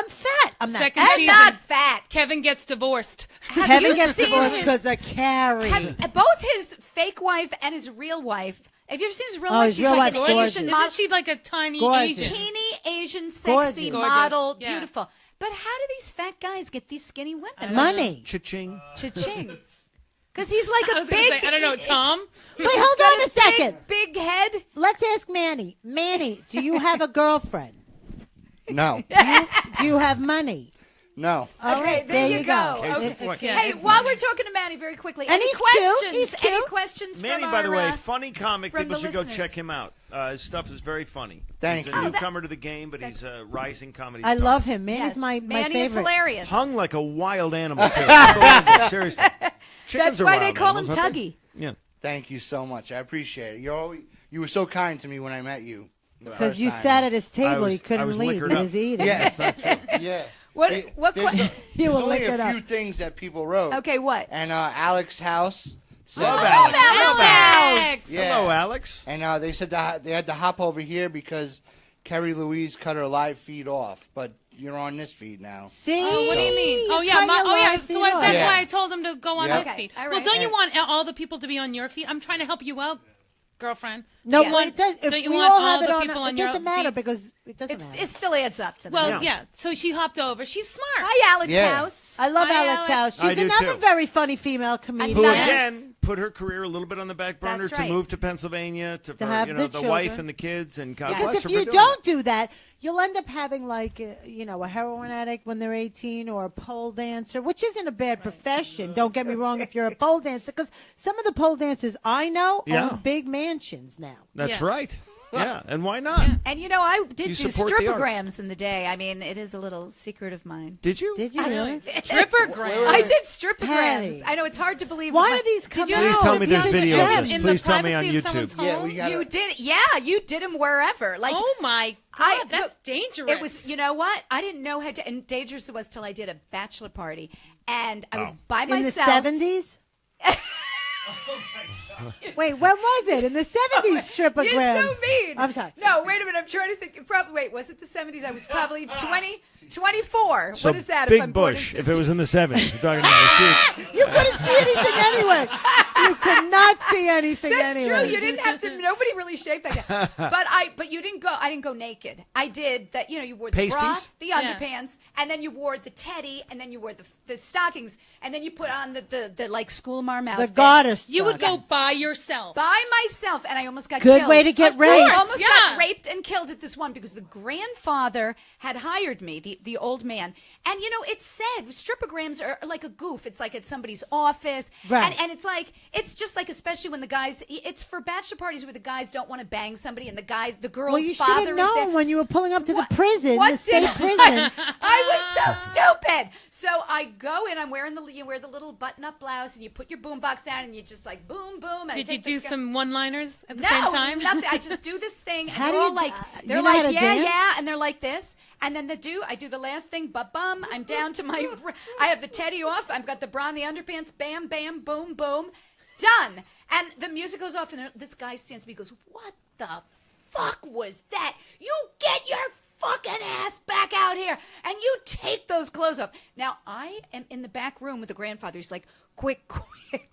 fat. I'm not. Second as season. Not fat. Kevin gets divorced. Have Kevin you gets seen divorced his- because of Carrie. both his fake wife and his real wife. Have you ever seen his real Oh, wife? his She's real like wife's an gorgeous. Asian Isn't she like a tiny Gorgeous. Asian? teeny Asian, sexy Gorgeous. model, Yeah. beautiful. But how do these fat guys get these skinny women? Money. Cha-ching. Cha-ching. Because he's like I a was gonna big. say, I don't know, Tom. Wait, hold on a second. Big head. Let's ask Manny. Manny, do you have a girlfriend? No. Do you have money? No. All Okay, right, there you go. Case in Okay. point. Yeah, Hey, it's while money. we're talking to Manny very quickly, And any he's cute. questions? He's Any cute. questions Manny, from by the our, way, funny comic. from People the should go listeners? check him out. His stuff is very funny. Thank he's you. a Oh, newcomer to the game, but he's a rising comedy I star. love him. Manny's Yes. my Manny favorite. is hilarious. Hung like a wild animal, too. Unbelievable, seriously. Chickens That's are why they wild call him animals, aren't they? Tuggy. Yeah. Thank you so much. I appreciate it. You were so kind to me when I met you. Because you sat at his table, he I couldn't was leave. liquored He up. was eating. Yeah. That's not true. Yeah. What There's You will only lick it a up. few things that people wrote. Okay, what? And Alex's house. said- Love Alex. Love Alex. Alex. Yeah. Hello, Alex. And they said that they had to hop over here because Kerri Louise cut her live feed off. But you're on this feed now. See? Oh, what do you mean? Oh, You yeah. cut your Oh, yeah. live So feed that's off. Yeah. why I told him to go on Yeah. his Okay, feed. all Well, right. don't you want all the people to be on your feed? I'm trying to help you out, girlfriend. No, Yeah. well, it does. If Don't you we want all all have it the on, people on it your doesn't matter feed? because it doesn't matter. It still adds up to them. Well, Yeah. yeah. So she hopped over. She's smart. Hi, Alex Yeah. House. I love Hi, Alex Alex. House. I She's do, another too. very funny female comedian. Who Yes. again put her career a little bit on the back burner That's to right. move to Pennsylvania to have for, the the wife children. and the kids and God Yes. bless Because her if for you doing don't it. do that, you'll end up having like a heroin addict when they're 18 or a pole dancer, which isn't a bad profession. Don't get me wrong if you're a pole dancer, because some of the pole dancers I know Yeah. own big mansions now. That's Yeah. right. Yeah, and why not? And I did You do support the arts. stripograms in the day. I mean, it is a little secret of mine. Did you? Did you really? Strippergram. I did stripograms. Patty. I know it's hard to believe. Why but do these come you out? Please tell me there's Yeah, video yeah, of this. in Please the tell me on privacy of YouTube. someone's home? Yeah, we got You did? Yeah, you did them wherever. Like, Oh my I- God, that's dangerous. it was. You know what? I didn't know how to. And dangerous it was till I did a bachelor party, and I was by In the myself. 70s? Wait, when was it? In the 70s, stripograms. You're so mean. I'm sorry. No, wait a minute. I'm trying to think. Probably. Wait, was it the 70s? I was probably 24. So what is that? Big if I'm born in Bush, 50? if it was in the 70s. You're talking about it. You couldn't see anything anyway. You could not see anything That's anyway. true. You didn't have to. Nobody really shaved back then. But you didn't go. I didn't go naked. I did that. You wore the bra, Pasties? the underpants, and then you wore the teddy, and then you wore the stockings, and then you put on the like school marm The outfit. goddess. You would go stuff. by yourself. by myself, and I almost got Good killed. way to get Of course, raped. I almost Yeah. got raped and killed at this one because the grandfather had hired me, the old man. And it said stripograms are like a goof. It's like at somebody's office, Right. and it's just like, especially when the guys, it's for bachelor parties where the guys don't want to bang somebody, and the girl's Well, you should father have is there. known when you were pulling up to What- the prison, what the state did prison. I was so stupid. So I go in. I'm wearing you wear the little button-up blouse, and you put your boombox down, and you just like boom, boom. And I Did you take do this guy- some one-liners at the no, same time? nothing. I just do this thing, and How they're do all you- like, you they're know how like, to yeah, dance? yeah, and they're like this, and then I do the last thing, bum. I'm down to my, I have the teddy off. I've got the bra and the underpants. Bam, bam, boom, boom, done. And the music goes off, and this guy stands to me, and goes, "What the fuck was that? You get your fucking ass back out here, and you take those clothes off." Now I am in the back room with the grandfather. He's like, "Quick!"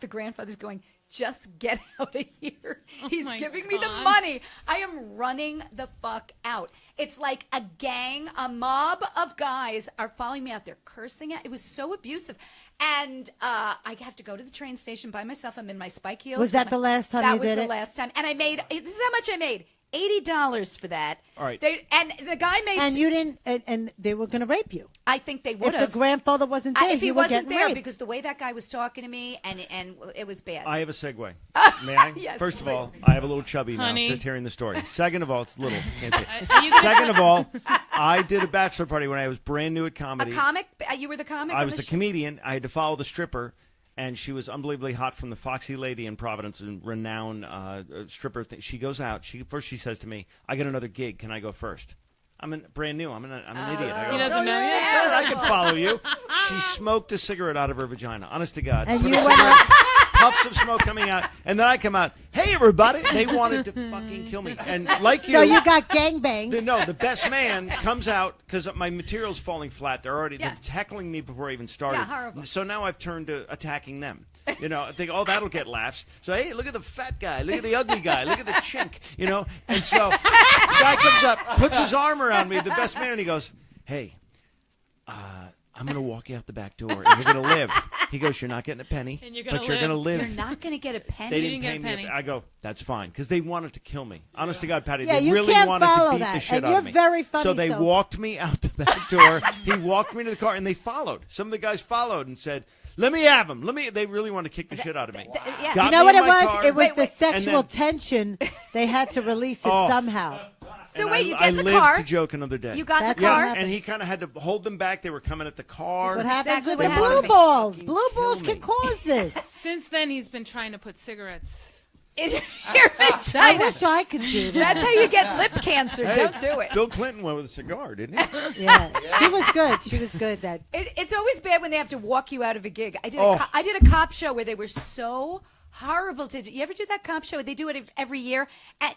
The grandfather's going, "Just get out of here." He's my giving me the God. money. I am running the fuck out. It's like a gang, a mob of guys are following me out there, cursing at. It was so abusive. And I have to go to the train station by myself. I'm in my spike heels. Was that the last time that you was did the it? last time. And I made, this is how much I made. $80 for that. All right. And the guy made, And you didn't, and they were going to rape you. I think they would If have. the grandfather wasn't there, If he you were wasn't getting there, raped. because the way that guy was talking to me, and it was bad. I have a segue. May I? Yes, First of please. all, I have a little chubby Honey. now, just hearing the story. Second of all, it's little. Can't see. Are you gonna- Second of all, I did a bachelor party when I was brand new at A comedy. comic? You were the comic? I on was the show? comedian. I had to follow the stripper, and she was unbelievably hot from the Foxy Lady in Providence, and renowned stripper. She goes out. She says to me, "I got another gig. Can I go first?" I'm brand new. I'm an idiot. I go, He doesn't know yet. "Yeah, I can follow you." She smoked a cigarette out of her vagina. Honest to God. And Put you a went cigarette, puffs of smoke coming out, and then I come out. Hey, everybody! They wanted to fucking kill me. And like you, So you got gangbanged. the best man comes out because my material's falling flat. They're heckling me before I even started. Yeah, horrible. So now I've turned to attacking them. I think, that'll get laughs. So, hey, look at the fat guy. Look at the ugly guy. Look at the chink, And so the guy comes up, puts his arm around me, the best man, and he goes, hey, I'm going to walk you out the back door, and you're going to live. He goes, you're not getting a penny, And you're gonna but you're going to live. You're not going to get a penny. They You didn't didn't pay get a me. penny. I go, that's fine, because they wanted to kill me. Honest to God, Patty, Yeah, they you really can't wanted to follow beat that, the shit and out you're of me. very funny, So they so- walked me out the back door. He walked me to the car, and they followed. Some of the guys followed and said, let me have him. They really wanted to kick the shit out of me. Yeah. Got You know me what in it my was? car, It was the and sexual then- tension. They had to release it Oh. somehow. So and wait, I, you I get in the lived car. to joke another day. You got in That's the car. what and he kind of had to hold them back. They were coming at the car. What This is happens exactly with what the happened to blue me. balls? Fucking Blue balls kill can me. cause this. Since then, he's been trying to put cigarettes. In your I vagina. wish I could do that. That's how you get lip cancer. Hey, Don't do it. Bill Clinton went with a cigar, didn't he? Yeah, she was good. She was good. That It's always bad when they have to walk you out of a gig. I Oh. did a cop show where they were so horrible to. You ever do that cop show? They do it every year,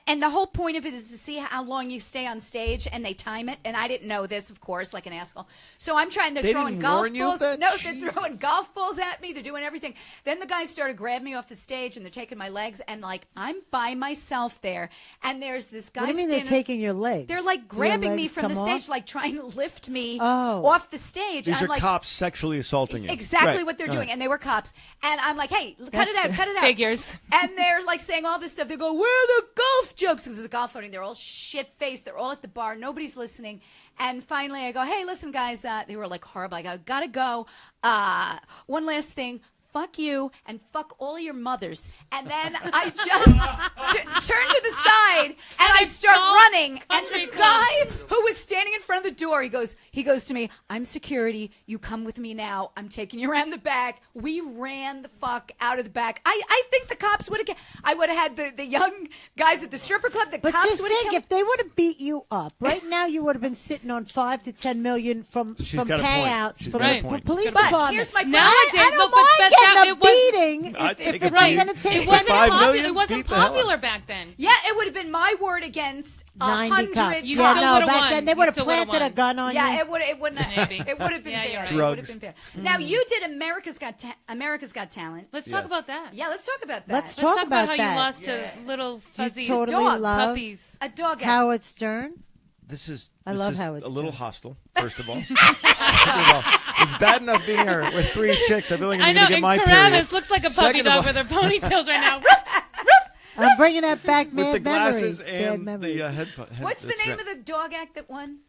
and the whole point of it is to see how long you stay on stage, and they time it. And I didn't know this, of course, like an asshole. So I'm trying to They throwing didn't golf warn you of balls. that? No, Jeez. they're throwing golf balls at me. They're doing everything. Then the guys started grabbing me off the stage, and they're taking my legs, and like I'm by myself there, and there's this guy. what do you mean they're standing- taking your legs? They're like Do your grabbing me legs from the come stage, off? like trying to lift me Oh. off the stage. These I'm are like, cops sexually assaulting you. exactly Right. what they're All doing, right. and they were cops. And I'm like, hey, cut it out. Figures. And they're like saying all this stuff. They go, where are the golf jokes? Because it's a golf outing. They're all shit-faced. They're all at the bar. Nobody's listening. And finally I go, hey, listen, guys. They were like horrible. I go, gotta go. One last thing. Fuck you and fuck all your mothers. And then I just turn to the side and I start running. And country the club. guy who was standing in front of the door, he goes to me, I'm security. You come with me now. I'm taking you around the back. We ran the fuck out of the back. I think the cops would have. I would have had the young guys at the stripper club. The But cops just would have think, killed. if they would have beat you up right now, you would have been sitting on 5 to 10 million from She's got a point. payouts She's from got a the point. police She's got a department. But here's my point. Nowadays, I don't no, but mind that getting a it was- beating I'd if take it's a beating. going to take It wasn't 5 popular. million? It wasn't Beat the hell popular out. back then. Yeah, it would have been my word against 90 100. cops. You Yeah, still no, would've back won. then they You would have still would've planted a won. gun on you. Yeah, it wouldn't have. Maybe. It would have been Yeah, fair. you're right. It would have Drugs. been fair. Now you did America's Got Talent. Let's talk Yes. about that. Yeah, let's talk about that. Let's Let's talk talk about about how that. you lost to little fuzzy totally dogs. love puppies. A dog. Howard Stern. This is I this love is how it's a little done. hostile. First of all, Second of all, it's bad enough being here with 3 chicks. I feel like I I'm know, going to get and my Karavis period. looks like a puppy Second of dog all- with her ponytails right now. I'm bringing that back, with the bad glasses memories. Bad and memories. the headphones. What's the name of the dog act that won?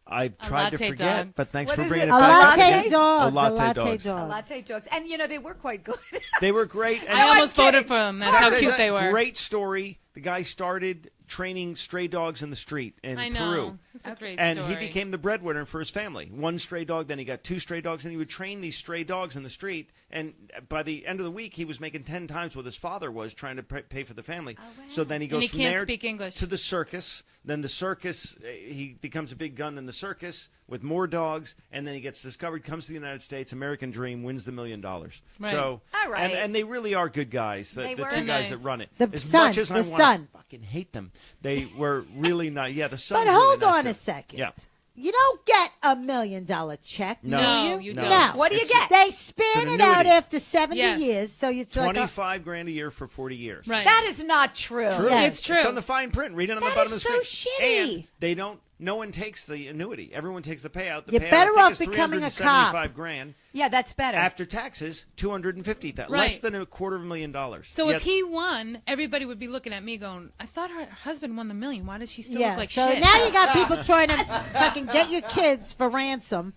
I've tried to latte forget, dog. but thanks What for is bringing it? it A back. up latte again. dog. A latte the latte dogs. dog. Latte dogs, and they were quite good. They were great. And I almost I'm voted kidding. for them. That's how There's cute a they were. Great story. The guy started training stray dogs in the street in I know. Peru. It's a great And story. he became the breadwinner for his family. 1 stray dog, then he got 2 stray dogs, and he would train these stray dogs in the street. And by the end of the week, he was making 10 times what his father was trying to pay for the family. So then he goes he from can't there speak English. to the circus. Then the circus, he becomes a big gun in the circus with more dogs, and then he gets discovered, comes to the United States, American Dream, wins the $1 million. Right. So, All right. and they really are good guys. The They 2 were guys nice. that run it. The as son, much as the I want son. to fucking hate them, they were really nice. Yeah, the son. But hold on a second. Yeah. You don't get $1 million check, No. do No, you? you No. don't. What do you It's- get? They It's spin an it out annuity. after 70 Yes. years, so it's like a, 25 grand a year for 40 years. Right. That is not true. True. Yeah. It's true. It's on the fine print. Read it on the That bottom is of the so screen. shitty. And they don't. No one takes the annuity. Everyone takes the payout. The You're payout, better I think, off is becoming a 375 grand Yeah, that's better. after taxes. 250,000. Right. Less than $250,000. So Yet- if he won, everybody would be looking at me going, I thought her husband won the $1 million. Why does she still yeah. look like so shit? now you got people trying to fucking get your kids for ransom.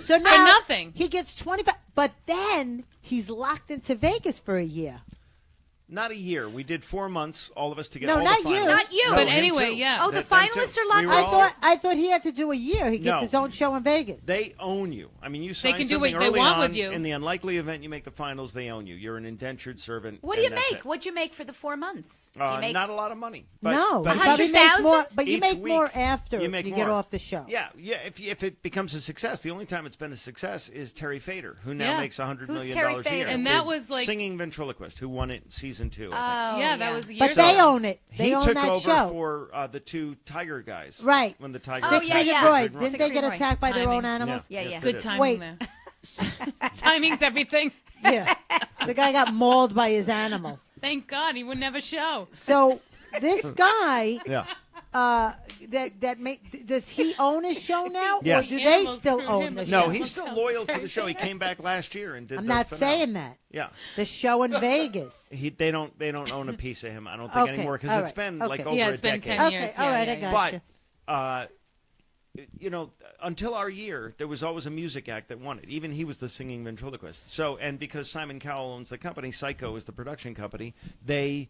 So now nothing. he gets 25, but then he's locked into Vegas for a year. Not a year. We did 4 months, all of us together. No, all not the you. finalists. Not you. No, But him anyway, too. yeah. Oh, the Them too. finalists are locked We were up. all- I thought he had to do a year. He gets No. his own show in Vegas. They own you. I mean, you sign can do what something they early want on, with you. In the unlikely event you make the finals, they own you. You're an indentured servant. What do you and that's make? it. What'd you make for the 4 months? Do you make Not a lot of money. But, no, but you probably make 100,000? more, but you Each make more week, after you make get more. off the show. Yeah. If it becomes a success, the only time it's been a success is Terry Fader, who now Yeah. makes $100 Who's million Terry a year. Fader? And that The was like- singing ventriloquist who won it in season 2. I Oh, yeah, that was years But ago. they own it. They he own took that over show. for the 2 tiger guys. Right. When the tigers. Oh, yeah, yeah. Roy, Roy. didn't they get Roy. attacked by their own Timing. animals? Yeah, Yes, yeah. they Good did. timing Wait. there. Timing's everything. Yeah. The guy got mauled by his animal. Thank God he wouldn't have a show. So this guy, Yeah. does he own his show now, Yes. or do The they animals still screwed own him. the No, show? he's still loyal to the show. He came back last year and did. I'm the not finale. saying that. Yeah. The show in Vegas. They don't own a piece of him. I don't think Okay, anymore because all it's right, been okay. like over Yeah, a it's been decade. 10 Okay, years. all Yeah, right, yeah, I yeah. got you. But until our year, there was always a music act that won it. Even he was the singing ventriloquist. So, and because Simon Cowell owns the company, Psycho is the production company, they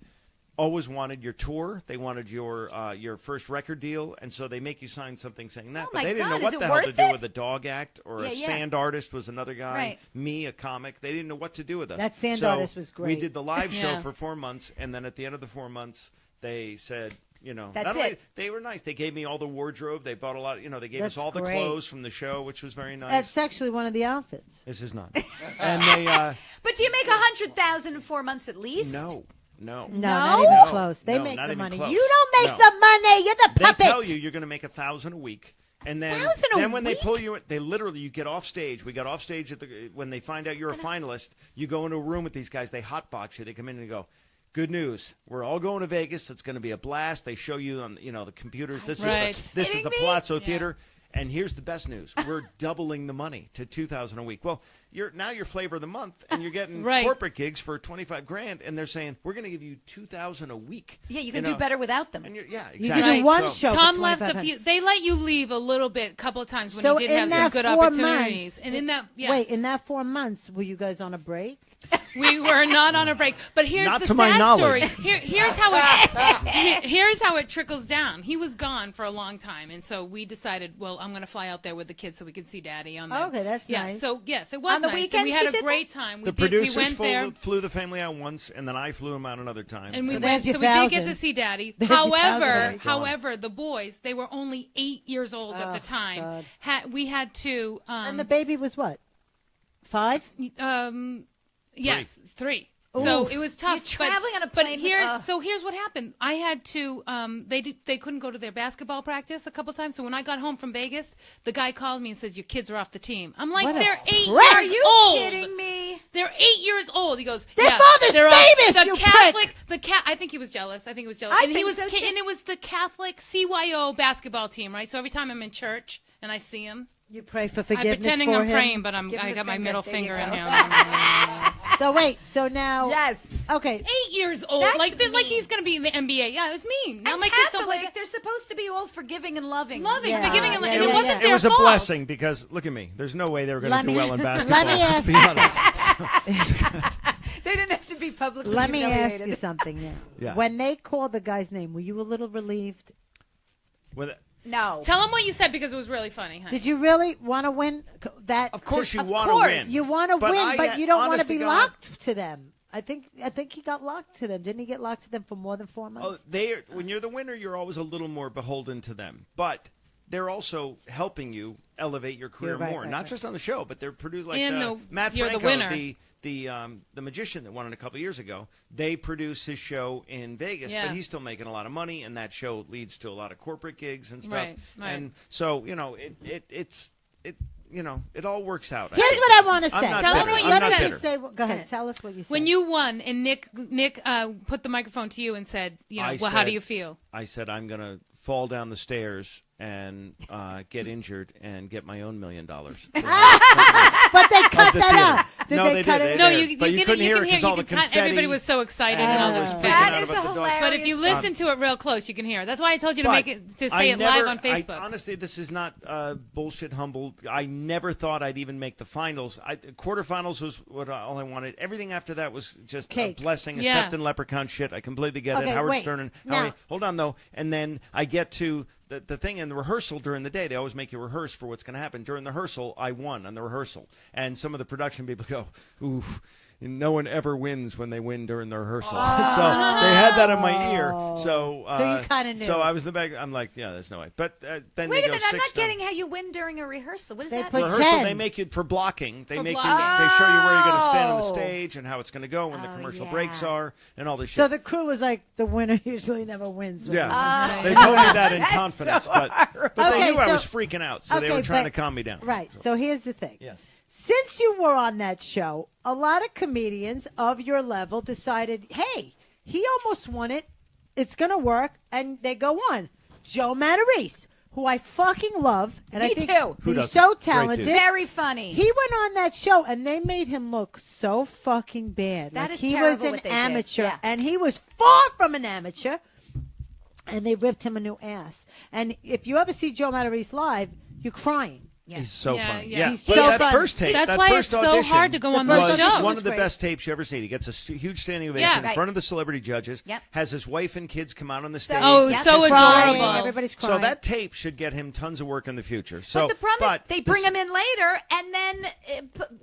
always wanted your tour. They wanted your first record deal, and so they make you sign something saying that. Oh, but my they didn't know God, what is it the hell to worth do it? with a dog act or Yeah, a yeah. sand artist was another guy. Right. Me, a comic. They didn't know what to do with us. That sand So artist was We great. did the live show Yeah. for 4 months, and then at the end of the 4 months, they said, That's not only, it. they were nice. They gave me all the wardrobe. They bought a lot. They gave That's us all the great. clothes from the show, which was very nice. That's actually one of the outfits. This is not. And they But do you make 100,000 in 4 months at least? no. No, No? not even No, close. They no, make not the even money. close. You don't make No. the money. You're the They puppet. tell you're going to make 1,000 a week, and then 1,000 a then when week? they pull you, they literally you get off stage. We got off stage when they find out you're a finalist. You go into a room with these guys. They hotbox you. They come in and go, "Good news, we're all going to Vegas. It's going to be a blast." They show you on the computers. This Right. is the Kidding me? Palazzo Theater. And here's the best news: we're doubling the money to $2,000 a week. Well, you're flavor of the month, and you're getting Right. corporate gigs for $25,000, and they're saying we're going to give you $2,000 a week. Yeah, you can know? do better without them. And yeah, You exactly. can do Right. one So- show. for Tom left a $2,500. few. They let you leave a little bit, a couple of times when So you did in have that some good 4 opportunities. months, And in that, yes, Wait, in that 4 months, were you guys on a break? we were not on a break. But here's Not the to my sad knowledge. story. Here's how it trickles down. He was gone for a long time, and so we decided, well, I'm going to fly out there with the kids so we could see Daddy on the. Okay, that's yeah, nice. So yes, it was On the nice. and weekends we he had a did great time. The We producers went there. flew the family out once, and then I flew them out another time. And we So went, there's your so we did get 1,000. to see Daddy. There's your 1,000 away. However, the boys, they were only 8 years old at the Oh, time. God. We had to, And the baby was what? 5? yes, 3. So Oof. it was tough. You're traveling on a plane with- So here's what happened. I had to. They couldn't go to their basketball practice a couple times. So when I got home from Vegas, the guy called me and says, "Your kids are off the team." I'm like, What a "They're 8 prick. Are years you old." kidding me? They're 8 years old. He goes, Their yeah, father's they're famous, The you Catholic, I think he was jealous. And he think was, so, too. and it was the Catholic CYO basketball team, right? So every time I'm in church and I see him, You pray for I'm forgiveness pretending for I'm him? praying, but Give him I the got my finger. middle There you finger in go. here. So wait, so now... Yes. Okay. 8 years old, That's like mean. he's going to be in the NBA. Yeah, it's mean. Now And my kids don't Catholic, play. they're supposed to be all forgiving and loving. Loving, Yeah, forgiving, and, yeah, and yeah, it wasn't yeah. their It was a fault. blessing because look at me. There's no way they were going Let to do me- well in basketball. let me ask- Let's be honest. They didn't have to be publicly Let me ask humiliated. you something now. Yeah. When they called the guy's name, were you a little relieved? With it- No. Tell them what you said because it was really funny. Honey. Did you really want to win that? Of course you Of want to course. win. You want to But win, I but had- you don't want honest to be God, locked to them. I think he got locked to them. Didn't he get locked to them for more than 4 months? Oh, when you're the winner, you're always a little more beholden to them. But they're also helping you elevate your career You're right, more, right, not right. just on the show, but they're produced like And Matt you're the Franco, winner. the magician that won it a couple years ago. They produce his show in Vegas, Yeah. but he's still making a lot of money, and that show leads to a lot of corporate gigs and stuff. Right, right. And so it all works out. Here's what I want to I'm say. not Tell bitter. them what you I'm said. not Let me bitter. say. Go ahead. Tell us what you said. When you won, and Nick put the microphone to you and said, "Well, how do you feel?" I said I'm going to fall down the stairs and get injured and get my own $1 million. But they cut that out. Did No, they cut did. it? They No, did. you But you couldn't hear it 'cause you all the can cut. confetti. Everybody was so excited and all this. That Out is a about the dog. hilarious. But if you listen to it real close, you can hear it. That's why I told you to But make it to I say it never- live on Facebook. Honestly, this is not bullshit humble. I never thought I'd even make the finals. Quarterfinals was all I wanted. Everything after that was just Cake. a blessing. I Yeah. stepped in leprechaun shit. I completely get Okay, it. Howard wait. Stern and Now- Howie. Hold on, though. And then I get to the thing in the rehearsal during the day. They always make you rehearse for what's going to happen. During the rehearsal, I won on the rehearsal. And some of the production people go, oof. No one ever wins when they win during the rehearsal. So they had that in my ear. So So you kinda knew. So I was in the back. I'm like, yeah, there's no way. But then Wait they a go minute, I'm not 6-0. getting how you win during a rehearsal. What does They that put mean? Rehearsal, 10. they make you for blocking. They For make blocking. you. They show you where you're going to stand on the Oh. stage and how it's going to go when the Oh, commercial yeah. breaks are and all this shit. So the crew was like, the winner usually never wins. yeah, they told me that in That's confidence, so but they Okay, knew I so- was freaking out, so they Okay, were trying but- to calm me down. Right. So here's the thing. Yeah. Since you were on that show, a lot of comedians of your level decided, hey, he almost won it. It's going to work. And they go on. Joe Matarese, who I fucking love. And Me I think too. Who he's doesn't? so Great talented. dude. Very funny. He went on that show, and they made him look so fucking bad. That like is he terrible was an what they did. amateur, Yeah. and he was far from an amateur. And they ripped him a new ass. And if you ever see Joe Matarese live, you're crying. Yeah. He's so Yeah, funny. yeah. He's but so that funny. first tape, That's that why first it's so audition hard to go on the the first was show. audition one was of the great. best tapes you ever see. He gets a huge standing ovation Yeah. in Right. front of the celebrity judges. Yep. Has his wife and kids come out on the stage. Oh, Yep. so They're Crying, adorable. everybody's crying. So that tape should get him tons of work in the future. So, but the problem is they bring this- him in later, and then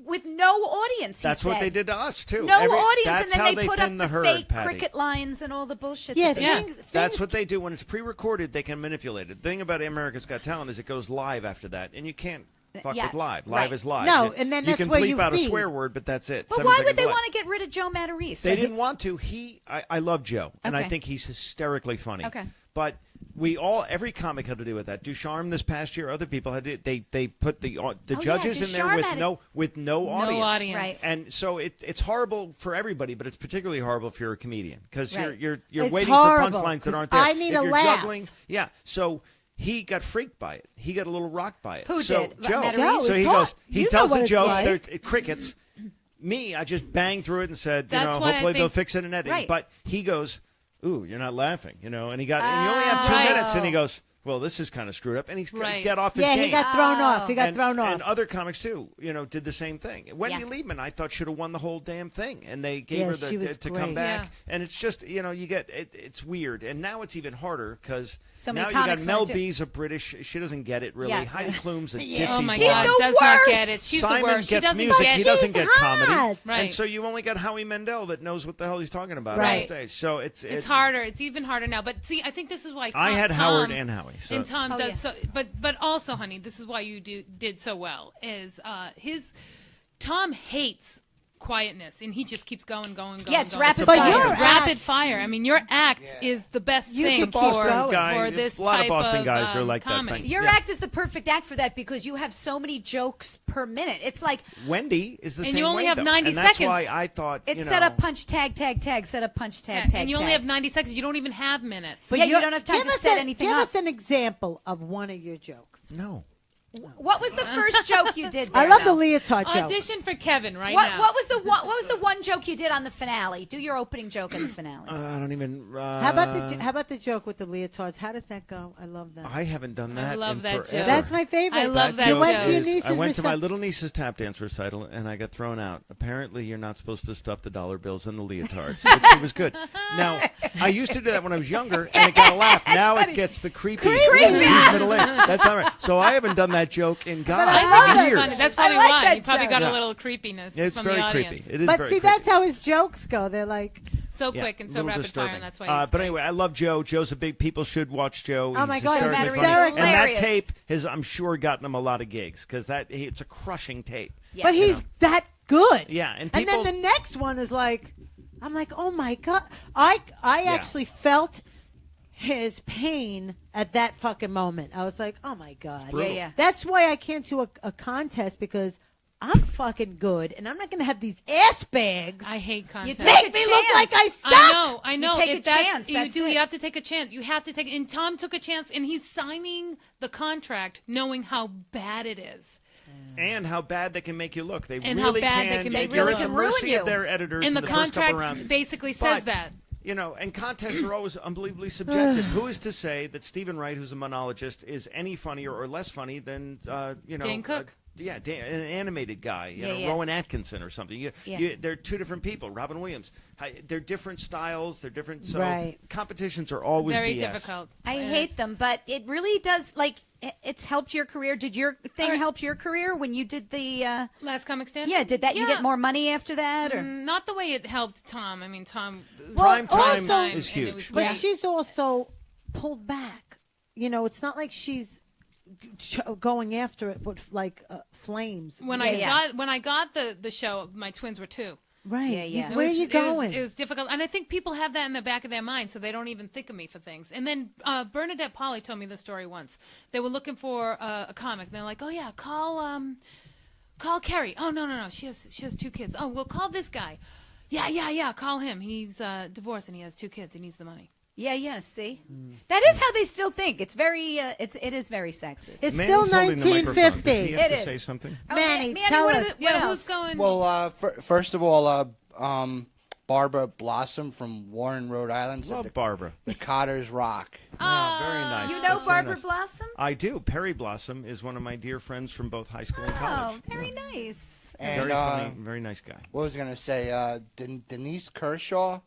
with no audience. He That's what said. they did to us too. No audience, and that's then how they put up thin the herd, fake Patty. cricket lines and all the bullshit. Yeah, that they Yeah. did. That's what they do when it's pre-recorded. They can manipulate it. The thing about America's Got Talent is it goes live after that, and you can't fuck Yeah, with live. right. Live is live. No, You- and then you that's can where bleep you out a feed. swear word, but that's it. But 7 why second would they delay. want to get rid of Joe Matarese? They didn't want to. I love Joe, and I Okay. think he's hysterically funny. Okay. But every comic had to do with that. Ducharme this past year, other people had to. They put the judges in there Ducharme with had no audience. audience. Right. And so it's horrible for everybody, but it's particularly horrible if you're a comedian because Right. you're It's waiting horrible, for punchlines that 'cause aren't there. I need if a you're laugh. juggling, yeah. So he got freaked by it. He got a little rocked by it. Who so, did? Joe. Matarese? So It's he hard. goes. He You know tells what a it's joke. like. They're crickets. Me, I just banged through it and said, That's why I hopefully they'll think- fix it in editing. Right. But he goes, "Ooh, you're not laughing," and you only have 2 Right. minutes, and he goes, "Well, this is kind of screwed up," and he's Right. get off his Yeah, game. he got thrown off. He got and, thrown off. And other comics too, did the same thing. Wendy Yeah. Liebman, I thought should have won the whole damn thing, and they gave Yeah, her she was to great. come back. Yeah. And it's just you get it's weird, and now it's even harder because So many now you got comics Mel wanna do- B's a British. She doesn't get it really. Yeah. Heidi Klum's a Yeah. ditzy Oh my She's God, the does not worst. get it. She's Simon the worst. She gets doesn't music. get He it. doesn't She's get hot. comedy. Right. And so you only got Howie Mandel that knows what the hell he's talking about on Right. stage. So it's harder. It's even harder now. But see, I think this is why I had Tom, Howard and Howie. So. And Tom Oh, does yeah. so, but also, honey, this is why you did so well. Is Tom hates quietness, and he just keeps going. Yeah, it's going. rapid But fire. your It's rapid fire. I mean, your act is the best You thing can It's a Boston going. guy. for this a lot type of Boston guys are of, like comedy. that thing. Your Yeah. act is the perfect act for that because you have so many jokes per minute. It's like Wendy is the And same you only way, have though. 90 and that's seconds. why I thought it's set up, punch, tag, tag, tag, set up, punch, tag, tag, and you only tag. have 90 seconds. You don't even have minutes. But Yeah, you don't have time give to us set anything give up. us an example of one of your jokes. No. What was the first joke you did there, I love now? the leotard joke. Audition for Kevin right What, now. what was the one joke you did on the finale? Do your opening joke in the finale. I don't even. How about the joke with the leotards? How does that go? I love that. I haven't done that. love in that forever. joke. That's my favorite. I love that You went joke. to your is- niece's I went to my recital. little niece's tap dance recital, and I got thrown out. Apparently, you're not supposed to stuff the dollar bills in the leotards. But she was good. Now, I used to do that when I was younger, and it got a laugh. Now it gets the creepy. creepy. He's middle-aged. That's not right. So I haven't done that joke in God I love that. years. Funny. That's probably I like why that you probably joke. got Yeah. a little creepiness It's from very the audience. creepy. It is But very see, creepy. that's how his jokes go. They're like, So Yeah, quick and so little rapid disturbing. fire, and that's why. But he's anyway, I love Joe. Joe's a big. People should watch Joe. Oh, my He's God, Joe hysterically Matarese funny. is And that hilarious. tape has, I'm sure, gotten him a lot of gigs because it's a crushing tape. Yeah. but he's that good. Yeah, and then people- the next one is like, I'm like, oh my God. I actually felt his pain at that fucking moment. I was like, oh my God. Yeah, yeah. That's why I can't do a contest because I'm fucking good, and I'm not going to have these ass bags. I hate content. You take Make me look like I suck. I know. You take If a that's- chance, that's You it. have to take a chance. You have to take. And Tom took a chance, and he's signing the contract, knowing how bad it is. And how bad they can make you look. They And how really bad can. they can make You're you at look. the Ruin mercy you. of their editors And in the first couple contract rounds. basically says But, that. You know, and contests are always unbelievably subjective. Who is to say that Stephen Wright, who's a monologist, is any funnier or less funny than Dane Cook? Yeah, an animated guy, you know, yeah. Rowan Atkinson or something. Yeah. They're two different people. Robin Williams. They're different styles. They're different. So Right. competitions are always Very BS. difficult. I It hate is. them, but it really does. Like, it's helped your career. Did your thing help your career when you did the? Last Comic Stand? Yeah, did that? You Yeah. get more money after that, or? Not the way it helped Tom. I mean, Tom. Prime time also- is and it huge. was But great. she's also pulled back. You know, it's not like she's going after it with like flames. When Yeah, I got the show, my twins were 2. Right. Yeah, yeah. Where are you going? It was difficult, and I think people have that in the back of their mind, so they don't even think of me for things. And then Bernadette Polly told me the story once. They were looking for a comic, and they're like, "Oh yeah, call Kerri." "Oh no, she has 2 kids." "Oh, well, call this guy." Yeah, call him. He's divorced and he has 2 kids. He needs the money. Yeah. See, that is how they still think. It's very. It is very sexist. It's Manny's still holding the microphone. Does he 1950. have It to is. say something? Oh, Manny, Manny, tell what us. what else? who's going? Well, first of all, Barbara Blossom from Warren, Rhode Island said Love Barbara. the Cotters rock. Yeah, very nice. You know That's very Barbara nice. Blossom? I do. Perry Blossom is one of my dear friends from both high school and Oh, college. very nice. And Very funny, very nice guy. what was I going to say? Denise Kershaw.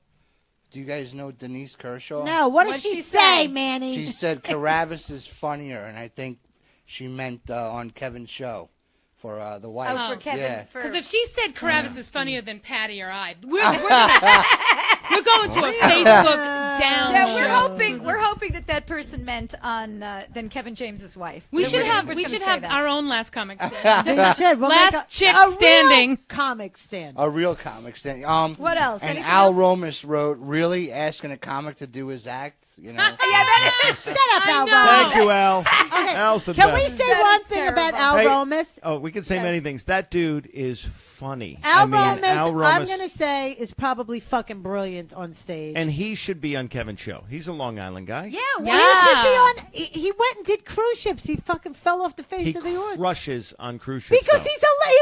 Do you guys know Denise Kershaw? No, what does What'd she she say, say? Manny? She said Karavis is funnier, and I think she meant on Kevin's show for the wife. Oh, for Kevin. Yeah. Because if she said Kravitz is funnier than Patty or I, we're going to a Facebook down Yeah, show. we're hoping that person meant on than Kevin James's wife. We should We're have just gonna say that. our own last comic stand. We should. We'll Last make a, chick a standing. Real comic stand. A real comic stand. What else? And Anything Al else? Romas wrote, really asking a comic to do his act. You know. Yeah, that is. Shut up, Al know. Romas. Thank you, Al. Al's the Can best. we say That one is thing about terrible. Al Hey, Romas? Oh, we could say many things. That dude is funny. Al Romas, I'm going to say, is probably fucking brilliant on stage. and he should be on Kevin's show. He's a Long Island guy. Yeah, he well, should be on. He went and did cruise ships. He fucking fell off the face He of the earth. crushes on cruise ships. Because though. he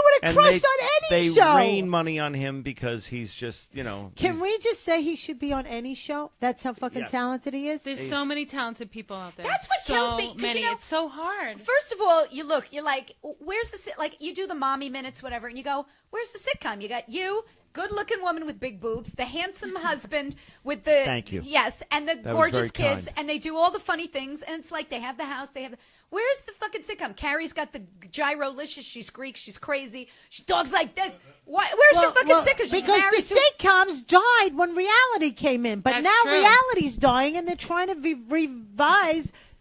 would have and crushed on any they show. rain money on him because he's just, Can he's- we just say he should be on any show? That's how fucking Yes. talented he is. There's so many talented people out there. That's what so kills me, 'cause, Many. you know, It's so hard. first of all, you're like, where's the like? You do the mommy minutes, whatever, and you go, where's the sitcom? You got you, good-looking woman with big boobs, the handsome husband with the Thank you. yes, and the That was gorgeous very kids, kind. and they do all the funny things, and it's like they have the house, they have. Where's the fucking sitcom? Carrie's got the gyrolicious. She squeaks. She's crazy. She talks like this. Where's your fucking sitcom? She's because married the to. sitcoms died when reality came in, but That's now true. reality's dying, and they're trying to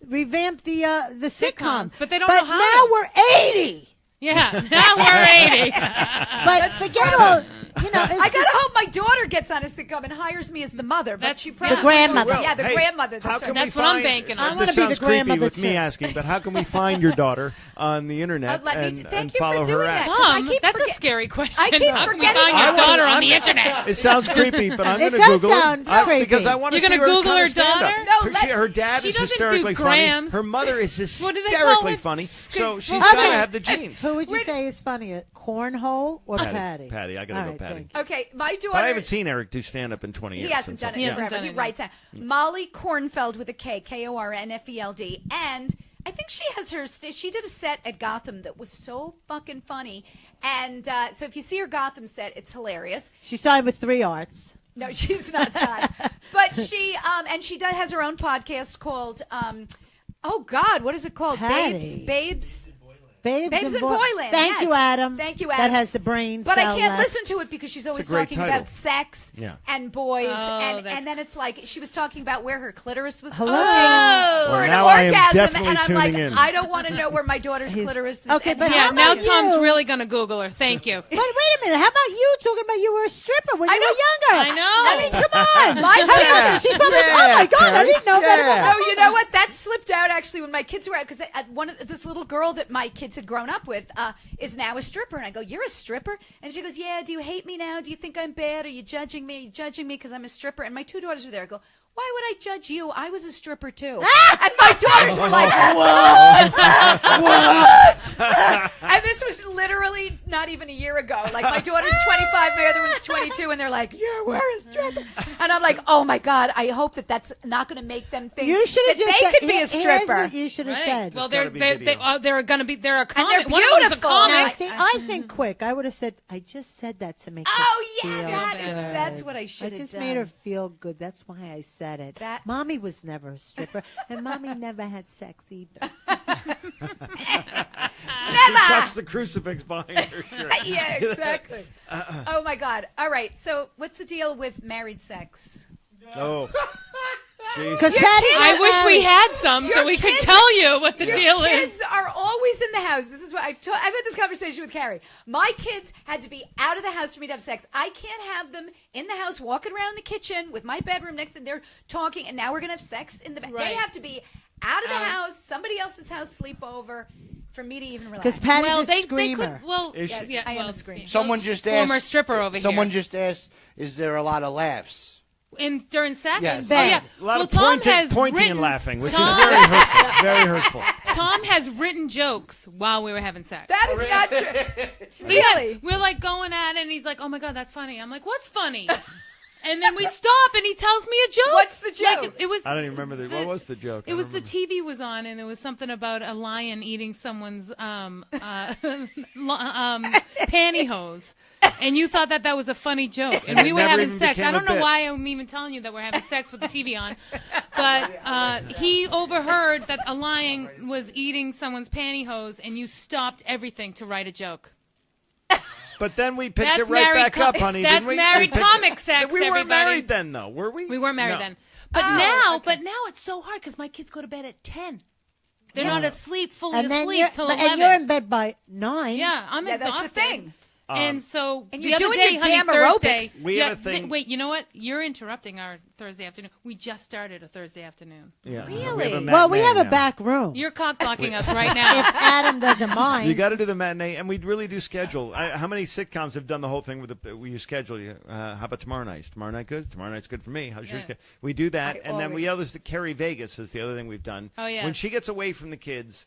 revamp the sitcoms. But they don't But know how now to. we're 80. Yeah, now we're 80. But forget all. It's I just- gotta hope my daughter gets on a sitcom and hires me as the mother. But That's- she yeah. probably The grandmother. Well, Yeah, the hey, grandmother. how That's can right. we That's what I'm find- banking on. I wanna This be the sounds creepy grandmother, with me too. asking, but how can we find your daughter on the internet Let me- and, thank and you for follow her doing act? that. 'cause I Tom, keep that's a forget- scary question. I keep How can we forgetting find that. your daughter on the internet? It sounds creepy, but I'm It going to does Google sound it creepy. because I want to You're see gonna her Google kind her of stand-up. daughter? No, Her dad she is doesn't do hysterically funny. grams. Her mother is What do they call hysterically it? funny, so she's Okay. got to have the genes. Who would you say is funnier, Cornhole or Patty? Patty, I got to All go right, Patty. thank you. Okay, my daughter. But I haven't seen Eric do stand-up in 20 years. He hasn't since done I- it Yeah. forever. Hasn't He done it writes out. Molly Kornfeld with a K, Kornfeld, and I think she has her. She did a set at Gotham that was so fucking funny, and so if you see her Gotham set, it's hilarious. She signed with 3 Arts. No, she's not signed, but she and she has her own podcast called. Oh God, what is it called? Patty. Babes Babes in Boyland, Thank yes. you, Adam. Thank you, That Adam. has the brain But I cell can't left. listen to it because she's always great talking title. about sex Yeah. and boys, Oh, that's- and then it's like she was talking about where her clitoris was Hello. opening for Well, an now I am orgasm, definitely and I'm like, tuning in. I don't want to know where my daughter's clitoris is. Okay, and but how Yeah, how now about Tom's you? really going to Google her. Thank you. But wait a minute. How about you talking about you were a stripper when I you know. were younger? I know. I mean, come on. My How kids- about- She's probably like, oh my God, I didn't know that. Oh, you know what? That slipped out actually when my kids were out because this little girl that my kids kids had grown up with, is now a stripper. And I go, you're a stripper? And she goes, yeah, do you hate me now? Do you think I'm bad? Are you judging me? Are you judging me because I'm a stripper? And my 2 daughters were there. I go, why would I judge you? I was a stripper too. And my daughters were like, what? And this was literally not even a year ago. Like, my daughter's 25, my other one's 22, and they're like, yeah, we're a stripper. And I'm like, oh my God, I hope that that's not going to make them think that they could be a stripper. Here's what you should have said. Well, they're going to be. They're a comic. they're One of them's a beautiful. comic. Now, see, I think quick. I would have said, I just said that to make her feel that's good. what I should I have just done. made her feel good. That's why I said it. Mommy was never a stripper, and Mommy never had sex either. Touch the crucifix behind her shirt. Yeah, exactly. Oh my God. All right. So what's the deal with married sex? Oh. Because I wish we had some so we could tell you what the deal Kids is. are always in the house. This is what I've had this conversation with Carrie. My kids had to be out of the house for me to have sex. I can't have them in the house walking around in the kitchen with my bedroom next to them. They're talking, and now we're going to have sex in the bed. Right. They have to be out of the house, somebody else's house, sleepover, for me to even relax. Because Patty's Well, a they screamer. could. Well, Is she? yeah, I am well, a screamer. Someone just asked. Former stripper over Someone here. just asked, is there a lot of laughs? During sex? Yes. Oh, yeah. A lot well, of Tom pointing, has pointing written, and laughing, which Tom, is very hurtful. Very hurtful. Tom has written jokes while we were having sex. That is not true. He has. Really? We're like going at it, and he's like, "Oh my God, that's funny." I'm like, "What's funny?" And then we stop, and he tells me a joke. What's the joke? Like, it was. I don't even remember what was the joke. It was the TV was on, and it was something about a lion eating someone's pantyhose, and you thought that was a funny joke, and we were never having even sex. became I a don't know bit. why I'm even telling you that we're having sex with the TV on, but he overheard that a lion was eating someone's pantyhose, and you stopped everything to write a joke. But then we picked That's it right married back up, honey. That's didn't we? married We picked comic it. sex, We weren't everybody. married then, though, were we? We weren't married No. then. But okay. now it's so hard because my kids go to bed at 10. They're not asleep, fully and then asleep till 11. and you're in bed by 9. Yeah, I'm Yeah, exhausted. that's the thing. And so And the you're other doing day, your honey, damn Thursday. aerobics. We have a thing- Wait, you know what? You're interrupting our Thursday afternoon. We just started a Thursday afternoon. Yeah. Really? Well, we have a now. back room. You're cock blocking us right If now. Adam doesn't mind. You got to do the matinee, and we really do schedule. How many sitcoms have done the whole thing with you schedule? How about tomorrow night? Is tomorrow night good? Tomorrow night's good for me. How's yours good? We do that, and then we others. Kerri Vegas is the other thing we've done. Oh, yeah. When she gets away from the kids,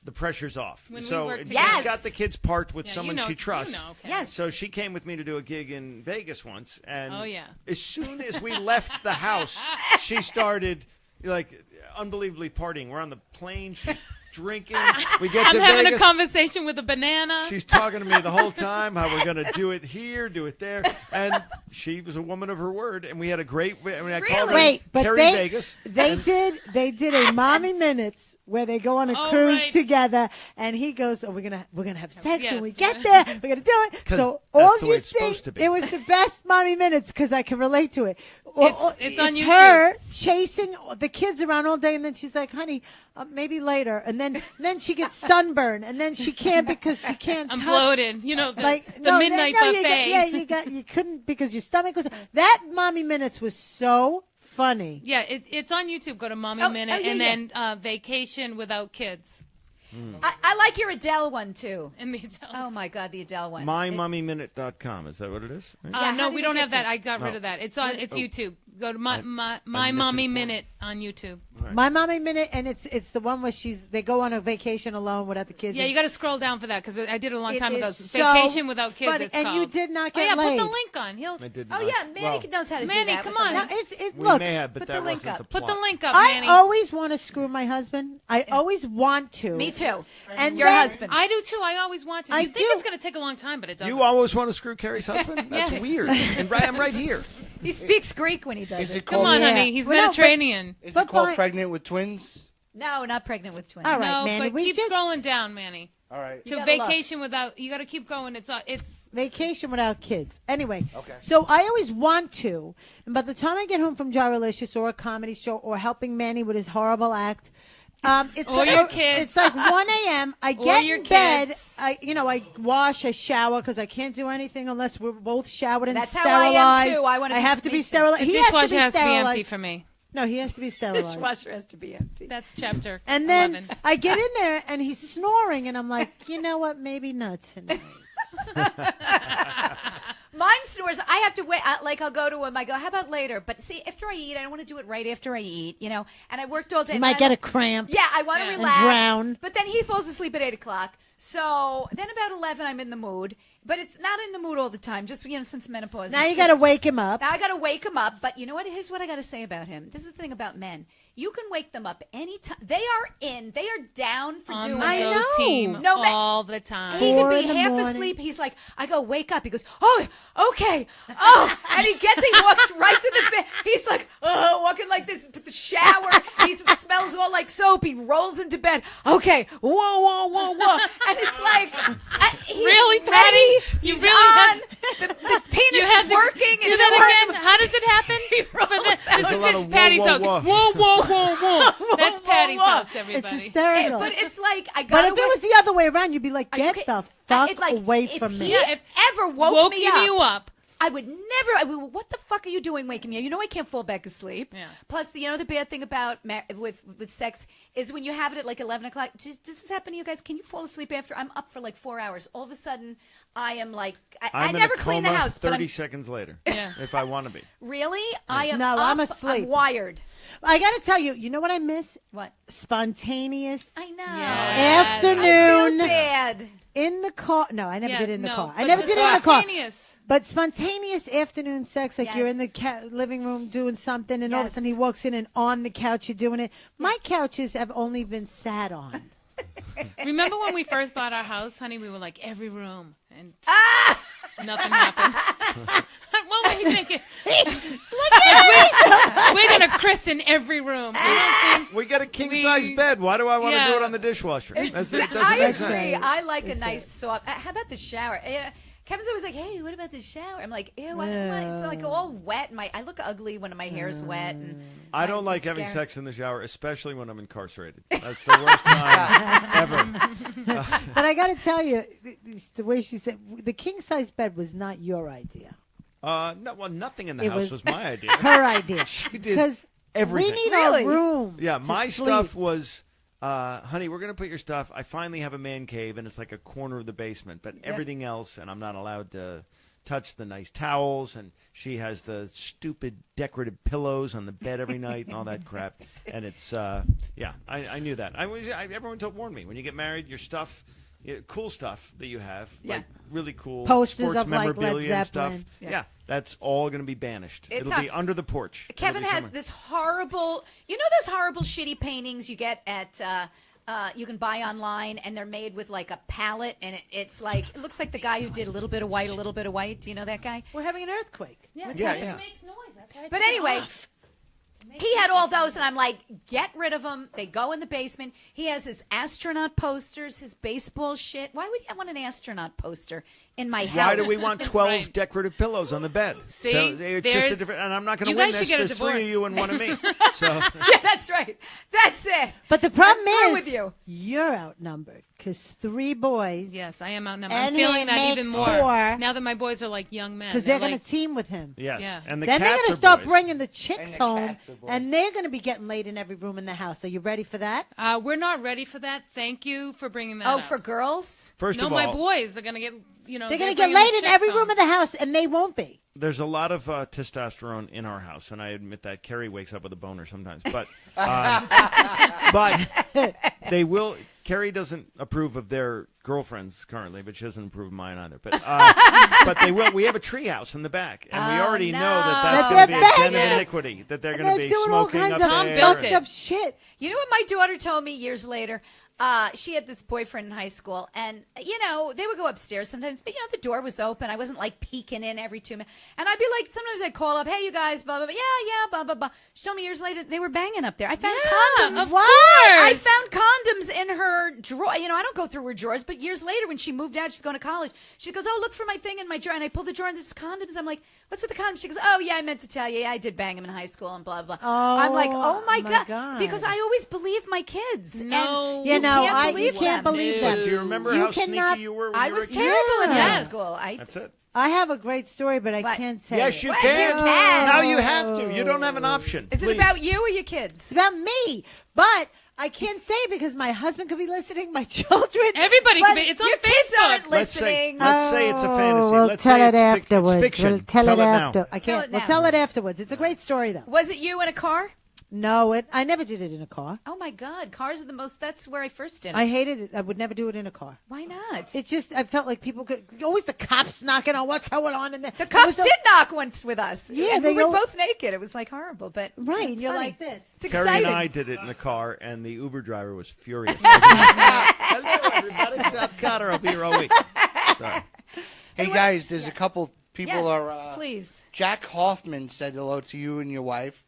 the pressure's off. When we so work she's together. Yes. got the kids parked with Yeah, someone you know, she trusts. You know, okay. Yes. So she came with me to do a gig in Vegas once, and Oh, yeah. as soon as we left the house, she started like unbelievably partying. We're on the plane. She's drinking. We get I'm to having Vegas. a conversation with a banana. She's talking to me the whole time how we're going to do it here, do it there, and she was a woman of her word, and we had a great. I mean, I called her Wait, but Kerri they Vegas. they did a mommy minutes where they go on a Oh, cruise right. together, and he goes, "Oh, we're gonna have sex Yes. when we get there. We're gonna do it." 'Cause So that's all the you way it's see, supposed to be. it was the best mommy minutes because I can relate to it. It's on YouTube. her chasing the kids around all day, and then she's like, "Honey, maybe later." And then she gets sunburned, and then she can't because she can't. I'm touch- bloated. You know, the no, midnight no, buffet. you couldn't because your stomach was. That mommy minutes was so funny. Yeah, it's on YouTube. Go to Mommy Oh, Minute, oh, yeah, and yeah. then Vacation Without Kids. I like your Adele one, too. And the adults. Oh, my God, the Adele one. MyMummyMinute.com. Is that what it is? Right? Yeah, how no, did we you don't get have that. to- I got rid of that. It's on. It's YouTube. Go to my Mommy misinformed. Minute on YouTube. My mommy minute, and it's the one where they go on a vacation alone without the kids. Yeah, you got to scroll down for that because I did it a long It time ago. is so Vacation Without Kids. funny, It's and called. you did not Oh get yeah, laid. put the link on. I did Oh, not. yeah, Manny knows how to Manny, do that. come with on. the No, link. it's We look. may have, but put that the link wasn't up. the Put plot. the link up, I Manny. always want to screw my husband. I always want to. Me too. And Your then- husband. I do too. I always want to. I You think do. it's going to take a long time, but it doesn't. You always want to screw Carrie's husband? That's Yes. weird. And I'm right here. He speaks Greek when he does Is it. it Come called? on, Yeah. honey. He's Well, no, but- Mediterranean. Is But it called by- Pregnant with Twins? No, not pregnant with twins. All right, No, Manny. but we keep just scrolling down, Manny. All right. To gotta look. Vacation Without. You got to keep going. It's vacation without kids. Anyway, Okay. so I always want to, and by the time I get home from Jarrelicious or a comedy show or helping Manny with his horrible act, it's Or your kids. It's like 1 a.m. I Or get your in bed. kids. I wash, I shower because I can't do anything unless we're both showered and That's how I am, sterilized. too. I wanna be- have to me be too. sterilized. The He has to dishwasher be has to be sterilized. empty for me. No, he has to be sterilized. Dishwasher has to be empty. That's chapter And then 11. I get in there and he's snoring, and I'm like, you know what? Maybe not tonight. Mine snores. I have to wait. I'll go to him. I go, how about later? But see, after I eat, I don't want to do it right after I eat, And I worked all day. You and might get a cramp. Yeah, I want to Yeah. relax. And drown. But then he falls asleep at 8 o'clock. So then about 11, I'm in the mood. But it's not in the mood all the time, just, since menopause. Now it's you got to just- wake him up. Now I got to wake him up. But you know what? Here's what I got to say about him. This is the thing about men. You can wake them up anytime. They are down for On doing the it. go know. team No, man. all the time. He could 4 be in the half morning. asleep. He's like, I go, wake up. He goes, oh, okay. Oh, and he walks right to the bed. He's like, walking like this, the shower. He smells all like soap. He rolls into bed. Okay, whoa. And it's like, he's Really, ready. Patty? You He's really on. have- The penis You have is to working. do It's that working. again. How does it happen? There's a lot of Patty's whoa, house. whoa, Whoa. That's Patty's house, It's everybody. hysterical. But it's like, I got But if it was the other way around, you'd be like, get the fuck away from If me. he Yeah, if ever woke Woke me you up, up. I would never. What the fuck are you doing waking me up? I can't fall back asleep. Yeah. Plus, the bad thing about with sex is when you have it at like 11 o'clock. Does this happen to you guys? Can you fall asleep after? I'm up for like 4 hours. All of a sudden, I am like, I I'm in never a clean the coma house. 30 But I'm seconds later, Yeah. if I want to be. really, I am. No, up, I'm asleep. I'm wired. I got to tell you, you know what I miss? What? Spontaneous I know. Yes. afternoon I feel bad. in the car. No, I never Yeah, did it in the no, car. I but never the did it in the car. spontaneous. But spontaneous afternoon sex, like you're in the Yes. living room doing something, and all of a Yes. sudden he walks in, and on the couch you're doing it. My couches have only been sat on. Remember when we first bought our house, honey? We were like, every room. And Ah! nothing happened. What were you thinking? We're going to christen every room. I don't think- We got a king size bed. Why do I want to do it on the dishwasher? It doesn't I make agree. sense. I like a nice soft. How about the shower? Kevin's always like, "Hey, what about the shower?" I'm like, "Ew, I don't want it. It's like all wet. I look ugly when my hair's wet." And I don't I'm like having scared. sex in the shower, especially when I'm incarcerated. That's the worst time ever. But I got to tell you, the way she said, the king size bed was not your idea. No, well, nothing in the It house was- was my idea. Her idea. She did Because everything. we need Really? our room. Yeah, to my sleep. stuff was, honey, we're going to put your stuff. I finally have a man cave, and it's like a corner of the basement. But everything else, and I'm not allowed to touch the nice towels, and she has the stupid decorative pillows on the bed every night and all that crap. And it's, I knew that. Everyone warned me. When you get married, your stuff, cool stuff that you have, like really cool Posters sports of, like, Led memorabilia and stuff. Zeppelin. Yeah, that's all going to be banished. It's It'll be under the porch. Kevin It'll be has somewhere. this horrible, those horrible shitty paintings you get at, you can buy online, and they're made with like a palette, and it looks like the guy who did a little bit of white, a little bit of white. Do you know that guy? We're having an earthquake. Yeah, It yeah. makes noise. That's why I But took it anyway, off. he had all those, and I'm like, get rid of them. They go in the basement. He has his astronaut posters, his baseball shit. Why would I want an astronaut poster in my house? Why do we want 12 Right. decorative pillows on the bed? See, so it's just a there's- different, and I'm not going you to win guys this. should get a There's 3 of divorce. you and 1 of me. So Yeah, that's right. That's it. But the problem I'm through is, with you. you're outnumbered because 3 boys. Yes, I am outnumbered. I'm And feeling he that even makes more 4. now that my boys are like young men. Because they're going like, to team with him. yes, Yeah. and the Then they're cats going to are start boys. bringing the chicks And the home, cats are boys. and they're going to be getting laid in every room in the house. Are you ready for that? we're not ready for that. Thank you for bringing that Oh, up. for girls? First no, of all, my boys are going to get, They're going they're to get bringing laid the in chicks every home. room in the house, and they won't be. there's a lot of testosterone in our house, and I admit that Kerri wakes up with a boner sometimes. But but they will. Kerri doesn't approve of their girlfriends currently, but she doesn't approve of mine either. But they will. We have a treehouse in the back, and we already know that that's That going to be they're a den of bangers. iniquity. That they're And going to they're be doing all smoking kinds up of Tom there. built fucked it. up shit. You know what my daughter told me years later? She had this boyfriend in high school, and, they would go upstairs sometimes, but, the door was open. I wasn't, like, peeking in every 2 minutes. And I'd be like, sometimes I'd call up, hey, you guys, blah, blah, blah. Yeah, blah, blah, blah. She told me years later they were banging up there. I found condoms. Of course. I found condoms in her drawer. I don't go through her drawers, but years later when she moved out, she's going to college. She goes, oh, look for my thing in my drawer. And I pull the drawer, and there's condoms. I'm like, what's with the condoms? She goes, oh, yeah, I meant to tell you. Yeah, I did bang him in high school and blah, blah. I'm like, oh, my God. God. Because I always believe my kids. No. And You know, can't believe But that. do you remember You how cannot- sneaky you were when I you were was a kid? terrible in high Yes. school. That's it. I have a great story, but I What? can't tell Yes, you Yes, can. you can. Now you have to. You don't have an option. Is it Please. about you or your kids? It's about me, but I can't say because my husband could be listening, my children. Everybody but could be. It's on Your kids aren't Facebook. listening. Let's say it's a fantasy. We'll Let's tell say it it's afterwards. fiction. We'll tell it now. after. I Tell can't. it We'll now. tell it afterwards. It's a great story, though. Was it you in a car? No, I never did it in a car. Oh my God, cars are the most. That's where I first did it. I hated it. I would never do it in a car. Why not? It just, I felt like people could, always the cops knocking on what's going on in there. The cops did knock once with us. Yeah, and they we were go- both naked. It was like horrible, but Right, it's you're funny. like this. It's Carrie exciting. and I did it in the car, and the Uber driver was furious. Hello, everybody. Stop Cotter. I'll be here all week. Sorry. Hey guys, there's a couple people Yes, are. please. Jack Hoffman said hello to you and your wife,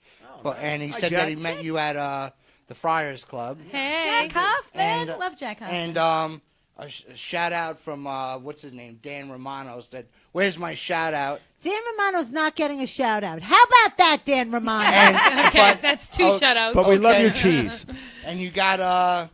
and he Hi, said Jack. that he met you at the Friars Club. Hey. Jack Hoffman, And, love Jack Hoffman. And a shout out from what's his name, Dan Romano said, "Where's my shout out?" Dan Romano's not getting a shout out. How about that, Dan Romano? And, Okay, but- that's two oh, shutouts. But we love Okay. your cheese. And you got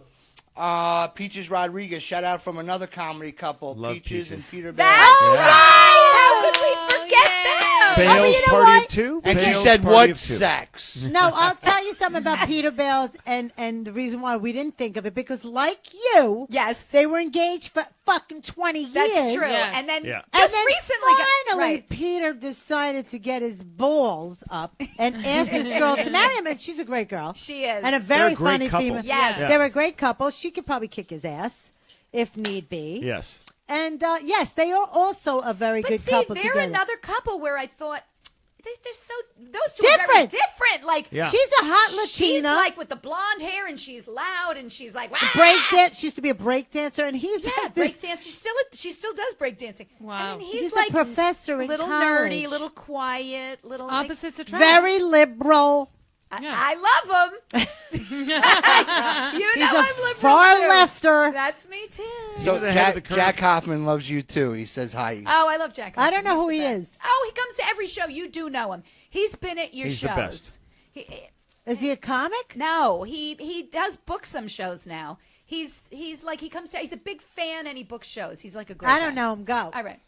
Peaches Rodriguez, shout out from another comedy couple, Love Peaches and Peaches. Peter That's Bales. right. How could we forget yeah. them? Bale's you know Party what? of Two. And she Bale's said, Party "What of Two." sex?" No, I'll tell you something about Peter Bales and the reason why we didn't think of it, because like you, Yes. they were engaged for fucking 20 years. That's true. Yes. And then Yeah. just and then recently, finally, right. Peter decided to get his balls up and ask this girl to marry him, and she's a great girl. She is. And a They're very a great funny couple. female. Yes. Yeah. They're a great couple. She could probably kick his ass if need be. Yes. And yes, they are also a very But good see, couple they're together. another couple where I thought they're so those two are very Different. different. Like Yeah. She's a hot Latina. she's like with the blonde hair and she's loud and she's like wow. break dance. She used to be a break dancer, and he's Yeah, like this. break dance. She still does break dancing. Wow. And then He's like a professor in little college. nerdy, little quiet, little like, Opposites attract. Very liberal. Yeah. I love him. you know He's I'm a liberal far too. lefter. That's me too. So was ahead of the curve. Jack Hoffman loves you too. He says hi. Oh, I love Jack. I don't know He's who the he best. is. Oh, he comes to every show. You do know him. He's been at your He's the shows. best. Is he a comic? No, he does book some shows now. He's like he comes to. He's a big fan and he books shows. He's like a great. I don't guy. know him. Go. All right.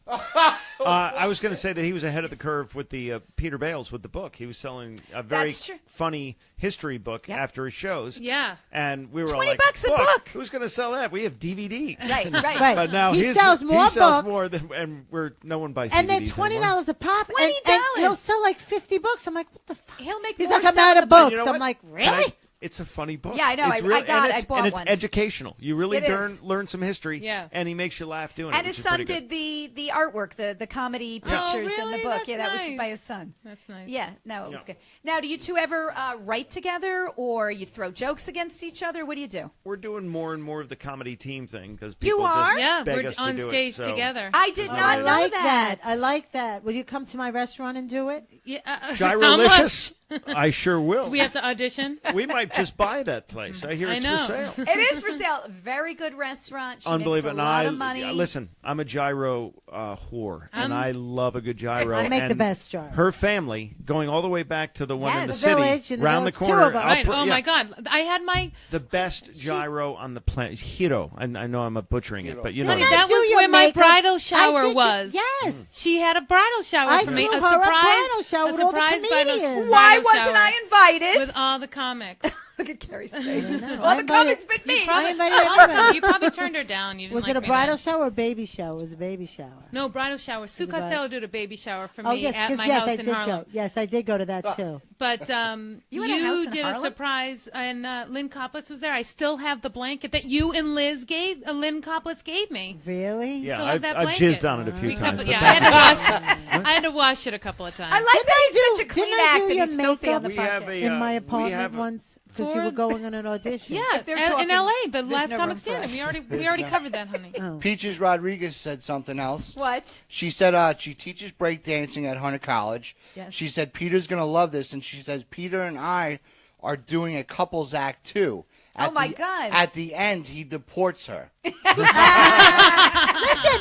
I was going to say that he was ahead of the curve with the Peter Bales with the book. He was selling a very That's true. funny history book Yep. after his shows. Yeah. And we were all $20 like, a book. Who's going to sell that? We have DVDs. Right. Right. Right. But now He his, sells more he sells books. more than, and no one buys And they're DVDs $20 anymore. a pop. $20. And he'll sell like 50 books. I'm like, what the fuck? He'll make He's more like, I'm selling out of the book. books. You know I'm what? like, Can I- really? It's a funny book. Yeah, I know. It's I really, got and it. I it's, bought and it's one. educational. You really It is. learn some history. Yeah. And he makes you laugh doing it. And which his is son pretty good. did the artwork, the comedy Oh, pictures in the really? book. That's Yeah, that was nice. by his son. That's nice. Yeah, no, it was Yeah. good. Now, do you two ever write together, or you throw jokes against each other? What do you do? We're doing more and more of the comedy team thing because You people are? just Yeah, beg we're us to on do stage it, so. together. I did Oh, not I know like that. I like that. Will you come to my restaurant and do it? Yeah, how much? Gyrolicious? I sure will. We have to audition. We might just buy that place. I hear I it's know. for sale. It is for sale. Very good restaurant. She Unbelievable. makes a lot of money. Listen, I'm a gyro whore, and I love a good gyro. I make the and best gyro. Her family, going all the way back to the one in Yes. the The city, village, in the round the village, two corner. of 'em. Right. Oh my God. I had my The best gyro on the planet, Hiro. And I know I'm butchering it, but you know. honey. what I mean. That do was your where my makeup. bridal I shower did- was. Yes. She had a bridal shower I for me. threw A her a surprise bridal shower with all the comedians. Why bridal wasn't shower I invited? with all the comics? Look at Carrie's face. I Well, the invited- comics bit me. I invited everybody. You probably turned her down. You didn't Was like it a me bridal then. shower or baby shower? It was a baby shower. No, bridal shower. Sue bride- Costello did a baby shower for Oh, me yes, at 'cause my yes, house I in did Harlem. go. Yes, I did go to that too. But You had a house in did a Harlem? surprise, and Lynn Coplitz was there. I still have the blanket that you and Lynn Coplitz gave me. Really? Yeah, still have I've, that I've blanket. jizzed on it a few times. but Yeah, that- I had to wash it a couple of times. I like that he's such a didn't clean I do act and your he's filthy on the We have podcast. a, In my we apartment have a- once because you For- were going on an audition. Yeah, If they're in talking, LA, the there's last no comic room for standing. us. We already covered that, honey. Oh. Peaches Rodriguez said something else. What? She said she teaches breakdancing at Hunter College. Yes. She said Peter's going to love this, and she says Peter and I are doing a couples act too. Oh, my God. At the end, he deports her. Listen,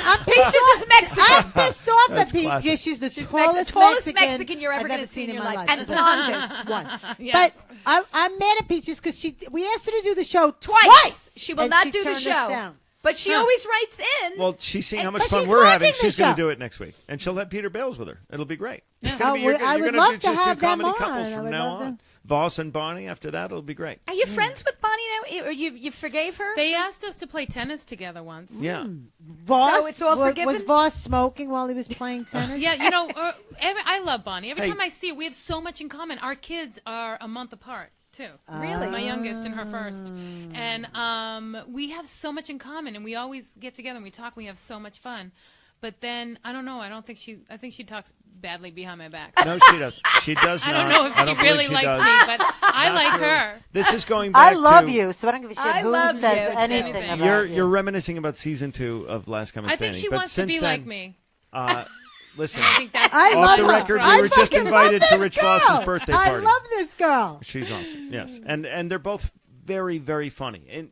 I'm Peaches is Mexican. I'm pissed off That's that Peach. classic. Yeah, she's the She's tallest the tallest Mexican Mexican you're ever I've going to see in your my life. She's And the blondest. one. Yeah. But I'm mad at Peaches because we asked her to do the show Twice. She will and not she do the turned us show. down. But she always writes in. Well, she's seeing how much but fun she's we're having. watching the She's going show. to do it next week, and she'll let Peter Bales with her. It'll be great. It's Oh, gonna be, I you're would gonna love do, to just have do them comedy on. couples I from would now love on. them. Voss and Bonnie. After that, it'll be great. Are you friends with Bonnie now? Or you forgave her? They asked us to play tennis together once. Yeah. Voss, So it's all forgiven? Was Voss smoking while he was playing tennis? Yeah, I love Bonnie. Every Hey. time I see her, we have so much in common. Our kids are a month apart, too. Really? My youngest and her first. And we have so much in common, and we always get together and we talk. We have so much fun. But then, I don't know. I think she talks badly behind my back. No, she does. She does not. I don't know if I she don't believe really she likes does. me, but I Not like true. her. This is going back I love to, you, so I don't give a shit I who love says you, anything Timothy. about You're reminiscing about season 2 of Last Comic I Standing. think she but wants to since be then, like me. Listen, I think that's I off love the her. record, I we were just fucking invited love to this Rich girl. Voss's birthday party. I love this girl. She's awesome. Yes, and they're both very, very funny. And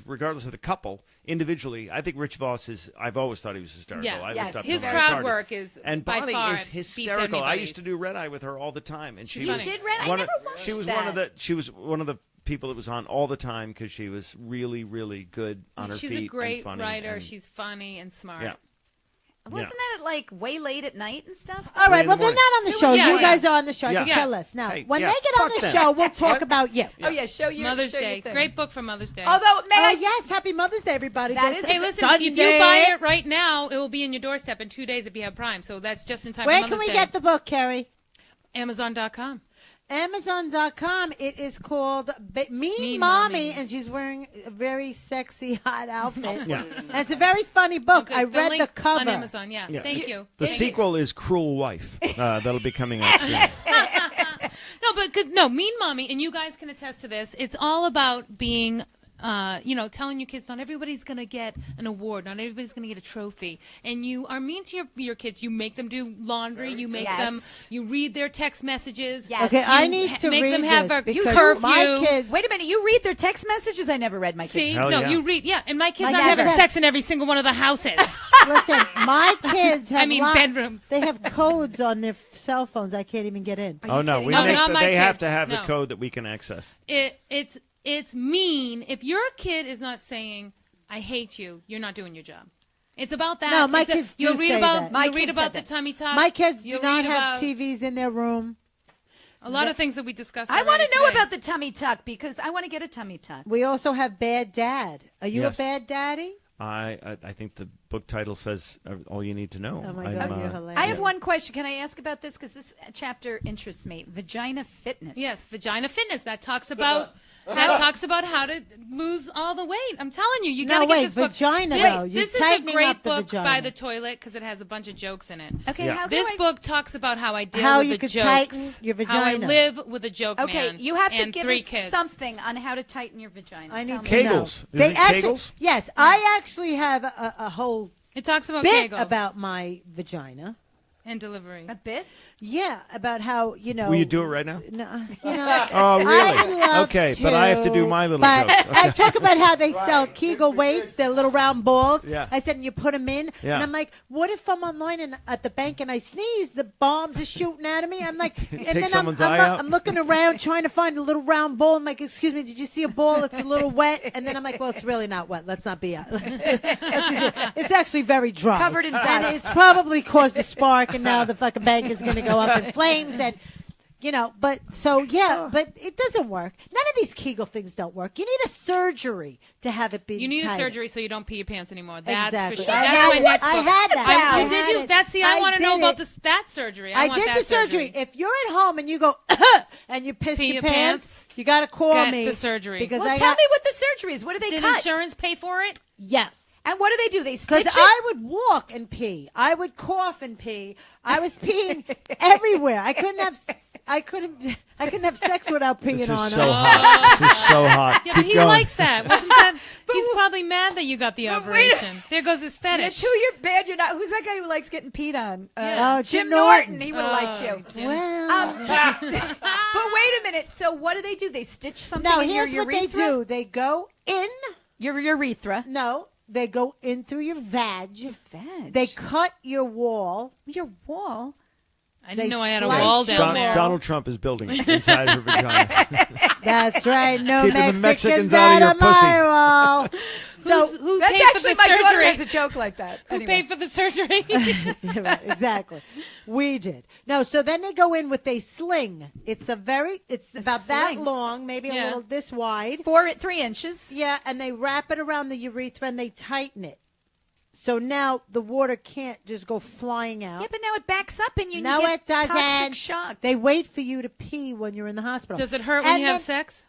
regardless of the couple, individually, I think Rich Voss is. I've always thought he was hysterical. Yeah. I Yes, looked up to his him. crowd Started. work is And by Bonnie far is beats hysterical. I anybody's. used to do Red Eye with her all the time, and she You was did Red Eye? I one never of- watched She was that. one of the people that was on all the time because she was really, really good on her She's feet a great and funny. writer. and- She's funny and smart. Yeah. Wasn't that at like way late at night and stuff? All right, in well, the they're not morning. on the Two- show. yeah, You yeah. guys are on the show. Yeah. You Yeah. tell us. Now, Hey, when yeah, they get on fuck the them. show, we'll talk What? about you. Oh yeah, show your Mother's show your Day. thing. Great book for Mother's Day. Although, may Oh, I? yes. Happy Mother's Day, everybody. That Go is- Hey, see listen, Sunday. if you buy it right now, it will be in your doorstep in 2 days if you have Prime. So that's just in time Where for can Mother's we Day. get the book, Kerri? Amazon.com. Amazon.com. It is called Mean Mean Mommy, Mommy. and she's wearing a very sexy, hot outfit. Yeah. And it's a very funny book. Okay, I the read link the cover. on Amazon. Yeah, Yeah. thank you. The Thank you. sequel is Cruel Wife. That'll be coming out soon. No, but no, Mean Mommy, and you guys can attest to this. It's all about being, telling your kids not everybody's going to get an award, not everybody's going to get a trophy, and you are mean to your kids. You make them do laundry. You make Yes. them. You read their text messages. Yes. Okay, You I need to make read them have this a because curfew. my kids. Wait a minute. You read their text messages? I never read my kids. See, Hell no, yeah. you read. Yeah, and my kids My are dad having said- sex in every single one of the houses. Listen, my kids have. I mean, bedrooms. They have codes on their cell phones. I can't even get in. Oh no, kidding? we No, make not my they have kids. to have the No. code that we can access. It's mean. If your kid is not saying "I hate you," you're not doing your job. It's about that. No, my It's kids do You'll read say about. that. My You'll read kids about said the that. tummy tuck. My kids do You'll not read have about TVs in their room. a lot of things that we discussed. I want to already know today. about the tummy tuck because I want to get a tummy tuck. We also have Bad Dad. Are you Yes. a bad daddy? I think the book title says all you need to know. Oh my I'm, God, you're hilarious. I have one question. Can I ask about this? Because this chapter interests me. Vagina fitness. Yes, vagina fitness. That talks about how to lose all the weight. I'm telling you, you No, got to wait, get this book. vagina, This, though. You're this is a tightening great up the book vagina. by the toilet because it has a bunch of jokes in it. Okay. Yeah. How can This I... book talks about how I deal How with you the could jokes, tighten your how I vagina. live with a joke Okay, man. you have to and give 3 us kids. something on how to tighten your vagina. I Tell need me. to know. Kegels. Is They it actually, Kegels? yes, I actually have a whole It talks about bit Kegels about my vagina. and delivery. A bit? Yeah, about how Will you do it right now? No, know. Oh, really? I'd love Okay, but I have to do my little but jokes. I talk about how they sell Kegel weights, their little round balls. Yeah. I said, and you put them in. Yeah. And I'm like, what if I'm online and at the bank and I sneeze, the bombs are shooting out of me? I'm like, and Take then someone's eye out. I'm looking around trying to find a little round ball. I'm like, excuse me, did you see a ball that's a little wet? And then I'm like, well, it's really not wet. Let's not be. Let's be serious. It's actually very dry, Covered in and dust. it's probably caused a spark, and now the fucking bank is going to go up in flames. And but it doesn't work. None of these Kegel things don't work. You need a surgery to have it be. You need a tighter. surgery so you don't pee your pants anymore. That's Exactly. for sure. I That's had my it. next I book. had that. I You did had you? it. That's I want to know did about it. that surgery. I want did that the surgery. If you're at home and you go and you piss Pee your your pants, pants, you got to call get me the surgery. because Well, I tell got, me what the surgery is. What do they Did cut? insurance pay for it? yes. And what do? They stitch Because it? I would walk and pee. I would cough and pee. I was peeing everywhere. I couldn't have sex without peeing This is on so her. hot. This is so hot. Yeah, but Keep he going. likes that. Wasn't that? He's probably mad that you got the operation. There goes his You're fetish. you're bad. You're not. Who's that guy who likes getting peed on? Yeah. Oh, Jim Jim Norton. Norton. He would have liked you. Jim. Well, But wait a minute. So what do? They stitch something no, in your here's what they urethra? do. They go in. Your urethra. No, they go in through your vag. Veg. They cut your wall. Your wall. I didn't know I had a slice wall you down there. Donald Trump is building it inside her vagina. That's right. No Keeping the Mexicans Mexicans out of your my wall. So Who That's paid for actually the my daughter surgery? has a joke like that. Who Anyway. paid for the surgery? Yeah, right, exactly. We did. No, so then they go in with a sling. It's about that sling. long, maybe a Yeah. little this wide. 3 inches. Yeah, and they wrap it around the urethra and they tighten it. So now the water can't just go flying out. Yeah, but now it backs up and you No, get it doesn't. toxic shock. They wait for you to pee when you're in the hospital. Does it hurt when And you have then- sex?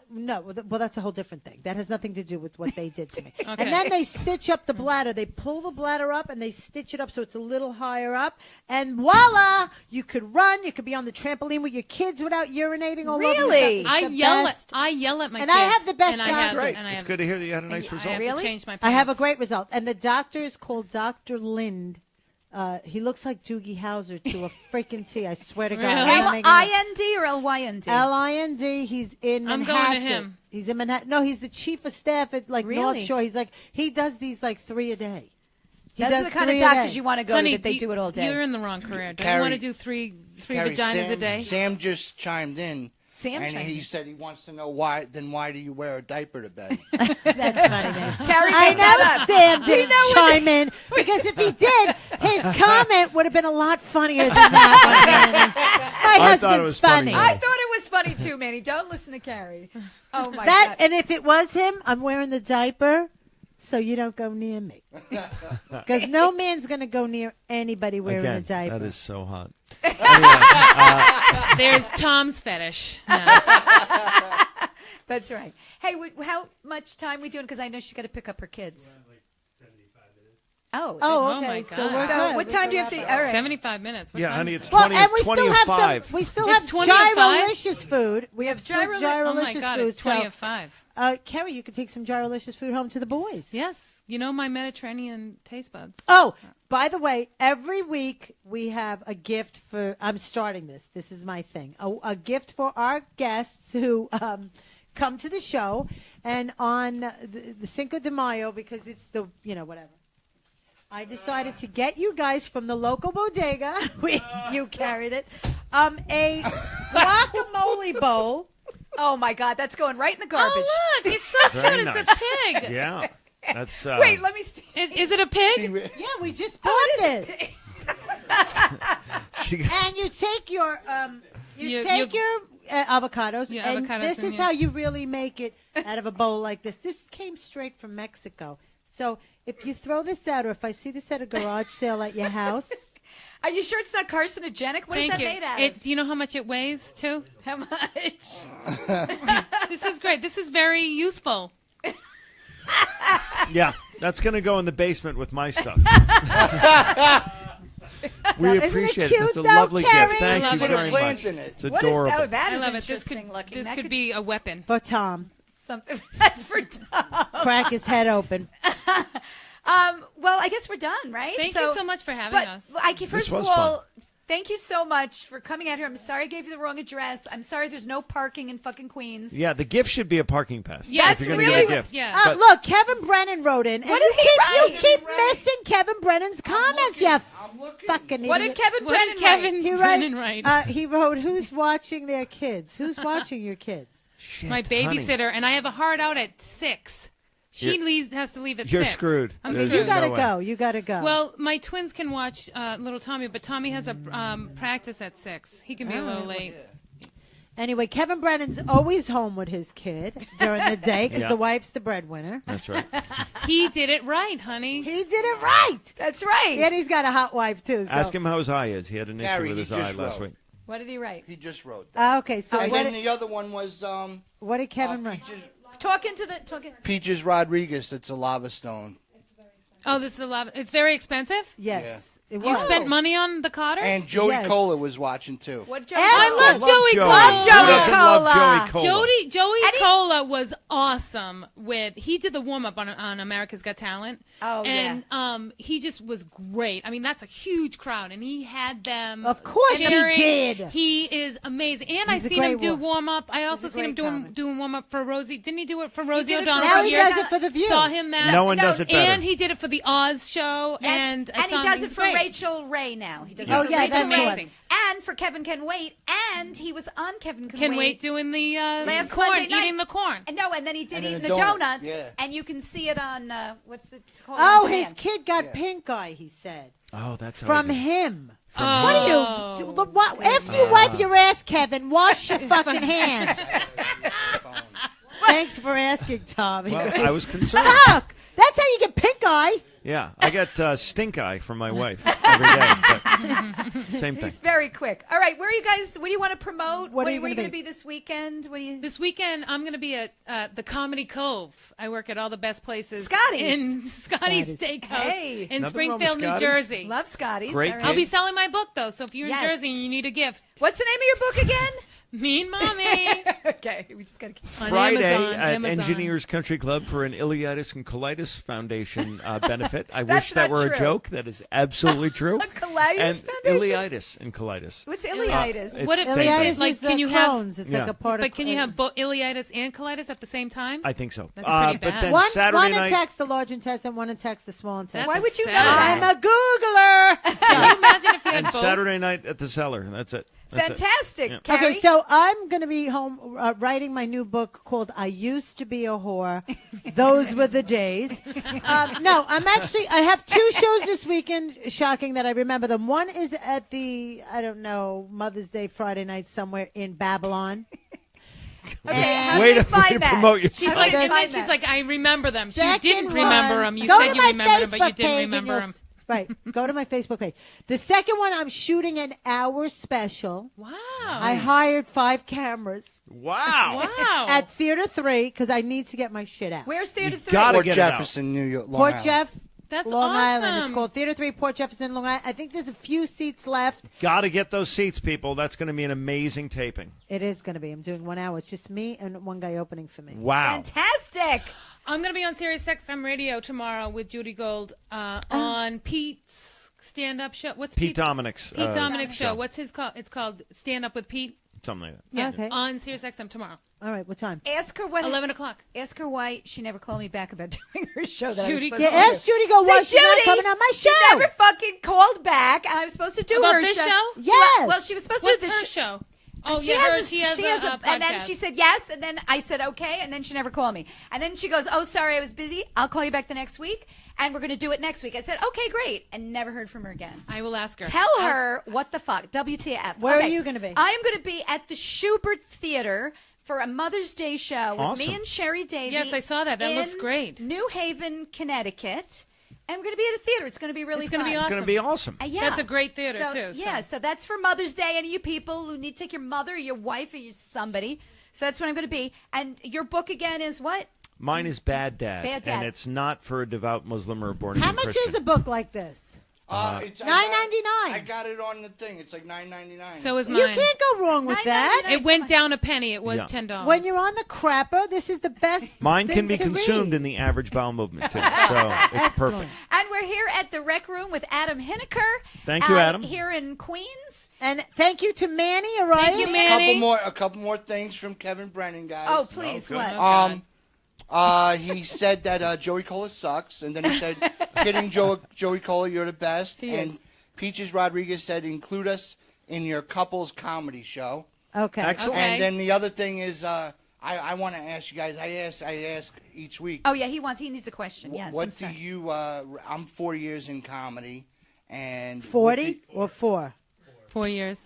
No, well, that's a whole different thing. That has nothing to do with what they did to me. Okay. And then they stitch up the bladder. They pull the bladder up and they stitch it up so it's a little higher up. And voila, you could run. You could be on the trampoline with your kids without urinating all over Really? yourself. It's I the yell best. at my And kids. I have the best and I doctor. have, Great. and I It's have, good to hear that you had a nice I result. have Really? to change my pants. I have a great result. And the doctor is called Dr. Lind. He looks like Doogie Howser to a freaking T. I swear to God. Really? I'm not making it up. L-I-N-D or L-Y-N-D? L-I-N-D. He's in I'm Manhasset. going to him. He's in Manhattan. No, he's the chief of staff at North Really? Shore. He does these 3 a day. He That's does the kind of 3 a doctors day. you want to go Honey, to that they do it all day. You're in the wrong career. Don't Carrie- you want to do three Carrie, vaginas a day? Sam just chimed in. Sam and chimed he in. said he wants to know why. Then why do you wear a diaper to bed? That's funny, man. Carrie I made that know up. Sam didn't chime in because if he did, his comment would have been a lot funnier than that one. Manny. My I thought it husband's was funny. I thought it was funny too, Manny. Don't listen to Carrie. Oh my That God. and if it was him, I'm wearing the diaper, so you don't go near me. Because no man's gonna go near anybody wearing a Again, diaper. that is so hot. There's Tom's fetish. No. That's right. Hey, how much time we doing? Because I know she's got to pick up her kids. Oh. Oh, Oh, okay. my So God. we're So good. what We time can do you have wrap to? it up. All right. 75 minutes. What Yeah, time honey, is it's it? Well, 20, and we 20 still of have 5. some. We still It's have 20 of 5? Gyrolicious food. We have still Oh my Gyrolicious God, food. it's 20 So, of 5. Carrie, you could take some Gyrolicious food home to the boys. Yes. You know my Mediterranean taste buds. Oh, by the way, every week we have a gift for. I'm starting this. This is my thing. A gift for our guests who come to the show, and on the Cinco de Mayo, because it's the whatever. I decided to get you guys from the local bodega. You carried it. A guacamole bowl. Oh my God, that's going right in the garbage. Oh, look. It's so Very cute. nice. It's a pig. Yeah. That's Wait, let me see. Is it a pig? Yeah, we just bought this. she, And you take your You- take your avocados, Yeah, and avocados this and is you- how you really make it out of a bowl like this. This came straight from Mexico. So if you throw this out, or if I see this at a garage sale at your house, Are you sure it's not carcinogenic? What is Thank that you. made out of? Do you know how much it weighs, too? How much? This is great. This is very useful. yeah, that's going to go in the basement with my stuff. We isn't it appreciate cute, it. It's a though, lovely Carrie? gift. Thank I you love it. very Put a much. plant in it. It's What is adorable. that? That I is love it. This interesting could looking. this That could be a weapon. for Tom, something. That's for Tom. crack his head open. Well, I guess we're done, right? Thank you so much for having But us. first of was all, thank you so much for coming out here. I'm sorry I gave you the wrong address. I'm sorry there's no parking in fucking Queens. Yeah, the gift should be a parking pass. Yeah, if that's you're gonna really give a gift. yeah. But- Look, Kevin Brennan wrote in. And What did he you write? keep missing Kevin Brennan's comments, you I'm looking. fucking What idiot. did Kevin What Brennan did Kevin He Brennan write? He wrote, "Who's watching their kids? Who's watching your kids?" Shit, My honey. babysitter, and I have a hard out at 6. She has to leave at You're 6. screwed. I'm There's screwed. You gotta no way. go. You gotta go. Well, my twins can watch little Tommy, but Tommy has a practice at 6. He can be a little late. anyway, Kevin Brennan's always home with his kid during the day because Yeah. the wife's the breadwinner. That's right. He did it right, honey. He did it right. That's right. And he's got a hot wife too. So. Ask him how his eye is. He had an issue Gary, with he his eye just last wrote. week. What did he write? He just wrote that. Okay, so And what, then the other one was what did Kevin write? Talk into the. Peaches Rodriguez. It's a lava stone. Oh, this is a lot. It's very expensive. Yes, it You was. spent money on the Cotters? And Joey Yes. Cola was watching too. What Joe? I love Joey Cola. Love Joey Who doesn't love Cola. Joey Cola? Joey And he- Cola was awesome he did the warm up on America's Got Talent. Oh, and he just was great. I mean, that's a huge crowd, and he had them. Of course he cheering. did. He is amazing, and He's a I seen him great do one. warm up. I also a seen him great comic. doing warm up for Rosie. Didn't he do it for Rosie did it for O'Donnell? Rosie. Now he Yeah. does it for the View. Saw him that. No one does it better. And he did it for the Oz show, Yes, and I and he saw him. does it He's for great. Rachel Ray now. He does Oh, it for yeah, Rachel that's Ray. amazing. And for Kevin Can Wait. And he was on Kevin Can Wait doing the last corn, Monday night. eating the corn. And no, and then he did And then eating a the donut. donuts. Yeah. And you can see it on, what's the called? Oh, On his demand. kid got pink eye, he said. Oh, that's how From I did. him. Oh. What are you? What, after you wipe your ass, Kevin, wash your fucking hands. Thanks for asking, Tommy. Well, I was concerned. Fuck! That's how you get pink eye. Yeah, I got stink eye from my wife every day. But same thing. He's very quick. All right, where are you guys? What do you want to promote? What are you where gonna going to be? be this weekend? What do you? This weekend, I'm going to be at the Comedy Cove. I work at all the best places. Scotty's. In Scotty's Scotty's. Steakhouse Hey. in Nothing wrong with Springfield, New Scotty's. Jersey. Love Scotty's. Great All kid. I'll be selling my book, though, so if you're in Yes. Jersey and you need a gift, What's the name of your book again? Mean Mommy. Okay, we just got to keep. On Friday Amazon, at Amazon. Engineers Country Club for an Ileitis and Colitis Foundation benefit. I That's wish that not were true. a joke. That is absolutely true. Colitis and Foundation? Ileitis and colitis. What's ileitis? It's What if same it's thing. Ileitis like, is can you have- Crohn's. It's Yeah. like a part of. But can you have ileitis and colitis at the same time? I think so. That's pretty But bad. then one Saturday night. attacks the large intestine, one attacks the small intestine. Why would you know sad. that? I'm a Googler. Can you imagine if you had And both? Saturday night at the cellar. That's it. That's it. Fantastic, Yeah. Carrie. Okay, so I'm going to be home writing my new book called I Used to Be a Whore. Those were the days. No, I have 2 shows this weekend, shocking that I remember them. One is at the, I don't know, Mother's Day Friday night somewhere in Babylon. Okay, how Way do they to- find way to that? promote yourself. She's How do like, they and then find she's that? like, I remember them. She Second didn't remember one- them. You go said to you my remembered them, but you Facebook didn't page and remember you'll them. Right. Go to my Facebook page. The second one, I'm shooting an hour special. Wow. I hired 5 cameras Wow. Wow. at Theater 3 because I need to get my shit out. Where's Theater You 3? gotta Port get it out. Jefferson, New York, Long Port Island. Jeff, That's Long Island. It's awesome. called Theater 3, Port Jefferson, Long Island. I think there's a few seats left. Got to get those seats, people. That's going to be an amazing taping. It is going to be. I'm doing 1 hour. It's just me and one guy opening for me. Wow. Fantastic. I'm going to be on Sirius XM Radio tomorrow with Judy Gold on Pete's stand-up show. What's Pete Pete's? Dominic's Pete Dominic's show. show. What's his called? It's called Stand Up with Pete. Something like that. Yeah. Okay. On Sirius XM tomorrow, All right. What time? Ask her what. 11 o'clock. Ask her why she never called me back about doing her show. That Judy, I was Yeah, supposed to ask do. Judy. Go. Say, Why she's not Judy, coming on my She show? never fucking called back, and I was supposed to do About her this show? She Yes. wa- well, she was supposed to What's do her this show? Oh, she yeah, has she has a and then podcast. she said yes, and then I said okay, and then she never called me. And then she goes, "Oh, sorry, I was busy. I'll call you back the next week, and we're going to do it next week." I said, "Okay, great," and never heard from her again. I will ask her. Tell her what the fuck. WTF. Where are Okay. you gonna be? I am going to be at the Schubert Theater for a Mother's Day show with Awesome. me and Sherry Davy. Yes, I saw that. That in looks great. New Haven, Connecticut. And we're going to be at a theater. It's going to be really It's fun. gonna be It's going to be awesome. Yeah. That's a great theater, So, too, so. Yeah, so that's for Mother's Day. Any of you people who need to take your mother, or your wife, or your somebody. So that's what I'm going to be. And your book again is what? Mine is Bad Dad. Bad Dad. And it's not for a devout Muslim or born How again much Christian. is a book like this? It's $9.99. I got it on the thing. It's like $9.99. So is mine. You can't go wrong with that. It went down a penny. It was Yeah. $10. When you're on the crapper, this is the best. Mine thing can be to consumed read. in the average bowel movement, too. So it's Excellent. perfect. And we're here at the Rec Room with Adam Hineker. Thank you, Adam. Here in Queens. And thank you to Manny Arias. Thank you, Manny. a couple more things from Kevin Brennan, guys. Oh, please, good. what? He said that Joey Cola sucks, and then he said, "Kidding, Joey Cola, you're the best." He and is. Peaches Rodriguez said, "Include us in your couples comedy show." Okay. Excellent. Okay. And then the other thing is, I want to ask you guys. I ask each week. Oh, yeah, he needs a question. Yes. I'm What do sorry. you? I'm 4 years in comedy, and 40 or 4? 4 years.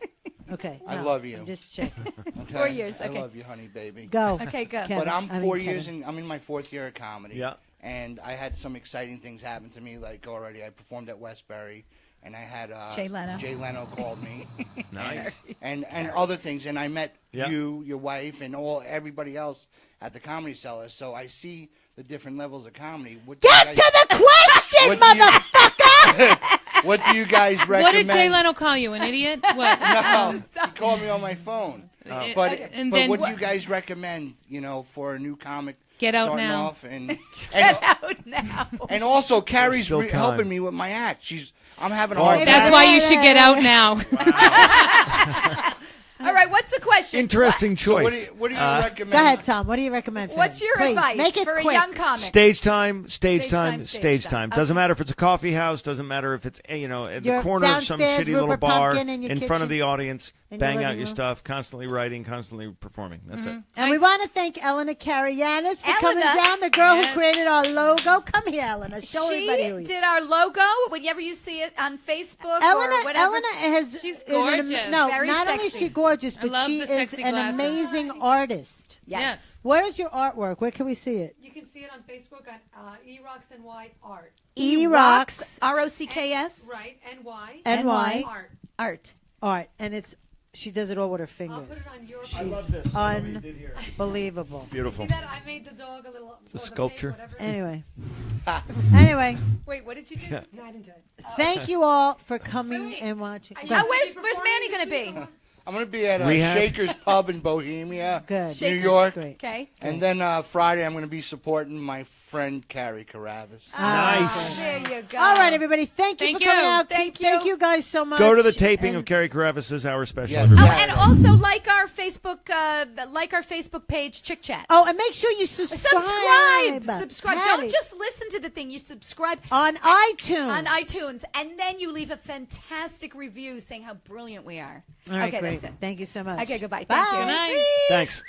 Okay. I no, love you. I'm just checking. Okay? 4 years, I okay. love you, honey, baby. Go. Okay, go. Kevin. But I'm I mean, 4 Kevin. years in. I'm in my 4th year of comedy. Yeah. And I had some exciting things happen to me. Like already, I performed at Westbury, and I had Jay Leno. Jay Leno called me, Nice. and other things. And I met Yeah. you, your wife, and everybody else at the Comedy Cellar. So I see the different levels of comedy. What do you Get guys- to the question, what do you- motherfucker! What do you guys What recommend? did Jay Leno call you? An idiot? What? No, he called me on my phone. But And but then what do what- you guys recommend? For a new comic Get out starting now. off and Out now. and also Carrie's Still time. helping me with my act. I'm having a hard time. That's why you should get out now. All right, what's the question? Interesting So choice. what do you recommend? Go ahead, Tom. What do you recommend for What's him? your Please, advice make it for quick. a young comic? Stage time, stage Stage time, time, stage stage time. time. Doesn't matter if it's a coffee house. Doesn't matter if it's at You're the corner of some downstairs, shitty little Rupert bar Pumpkin in your in front of kitchen, the audience. in your Bang out living your room. stuff. Constantly writing, constantly performing. That's it. And we want to thank Elena Karayanis for coming Elena. down, the girl Yes. who created our logo. Come here, Elena. Show everybody who She you did our logo. Whenever you see it on Facebook or Elena, whatever. Elena has. She's is an am- gorgeous. no, Very not only is sexy. she gorgeous, but love she the is sexy an glasses. amazing artist. Yes. Where's your artwork? Where can we see it? You can see it on Facebook at eRocks NY Art. E-Rocks. R-O-C-K-S. Right, NY. NY. Art. Art. Art, and she does it all with her I'll put fingers. it on your She's unbelievable. Beautiful. See that? I made the dog a little. a sculpture. Anyway, anyway, Wait, what did you do? No, I didn't do it. thank you all for coming and watching. Go Oh, ahead. where's Manny going to be? I'm going to be at Rehab? Shaker's Pub in Bohemia, Good. New Shaker's. York. Great. Okay. And then Friday, I'm going to be supporting my friend Carrie Karavis. Nice. There you go. All right, everybody. Thank you Thank for coming you. out. Thank Thank you. you guys so much. Go to the taping And of Kerri Karavis's Hour Special. Yes. everybody. Oh, and also like our Facebook page, Chick Chat. Oh, and make sure you subscribe. Subscribe. Patty. Don't just listen to the thing. You subscribe on iTunes. on iTunes, and then you leave a fantastic review saying how brilliant we are. All right, okay, great. that's it. Thank you so much. Okay, goodbye. Bye. Thank you. Good night. Thanks.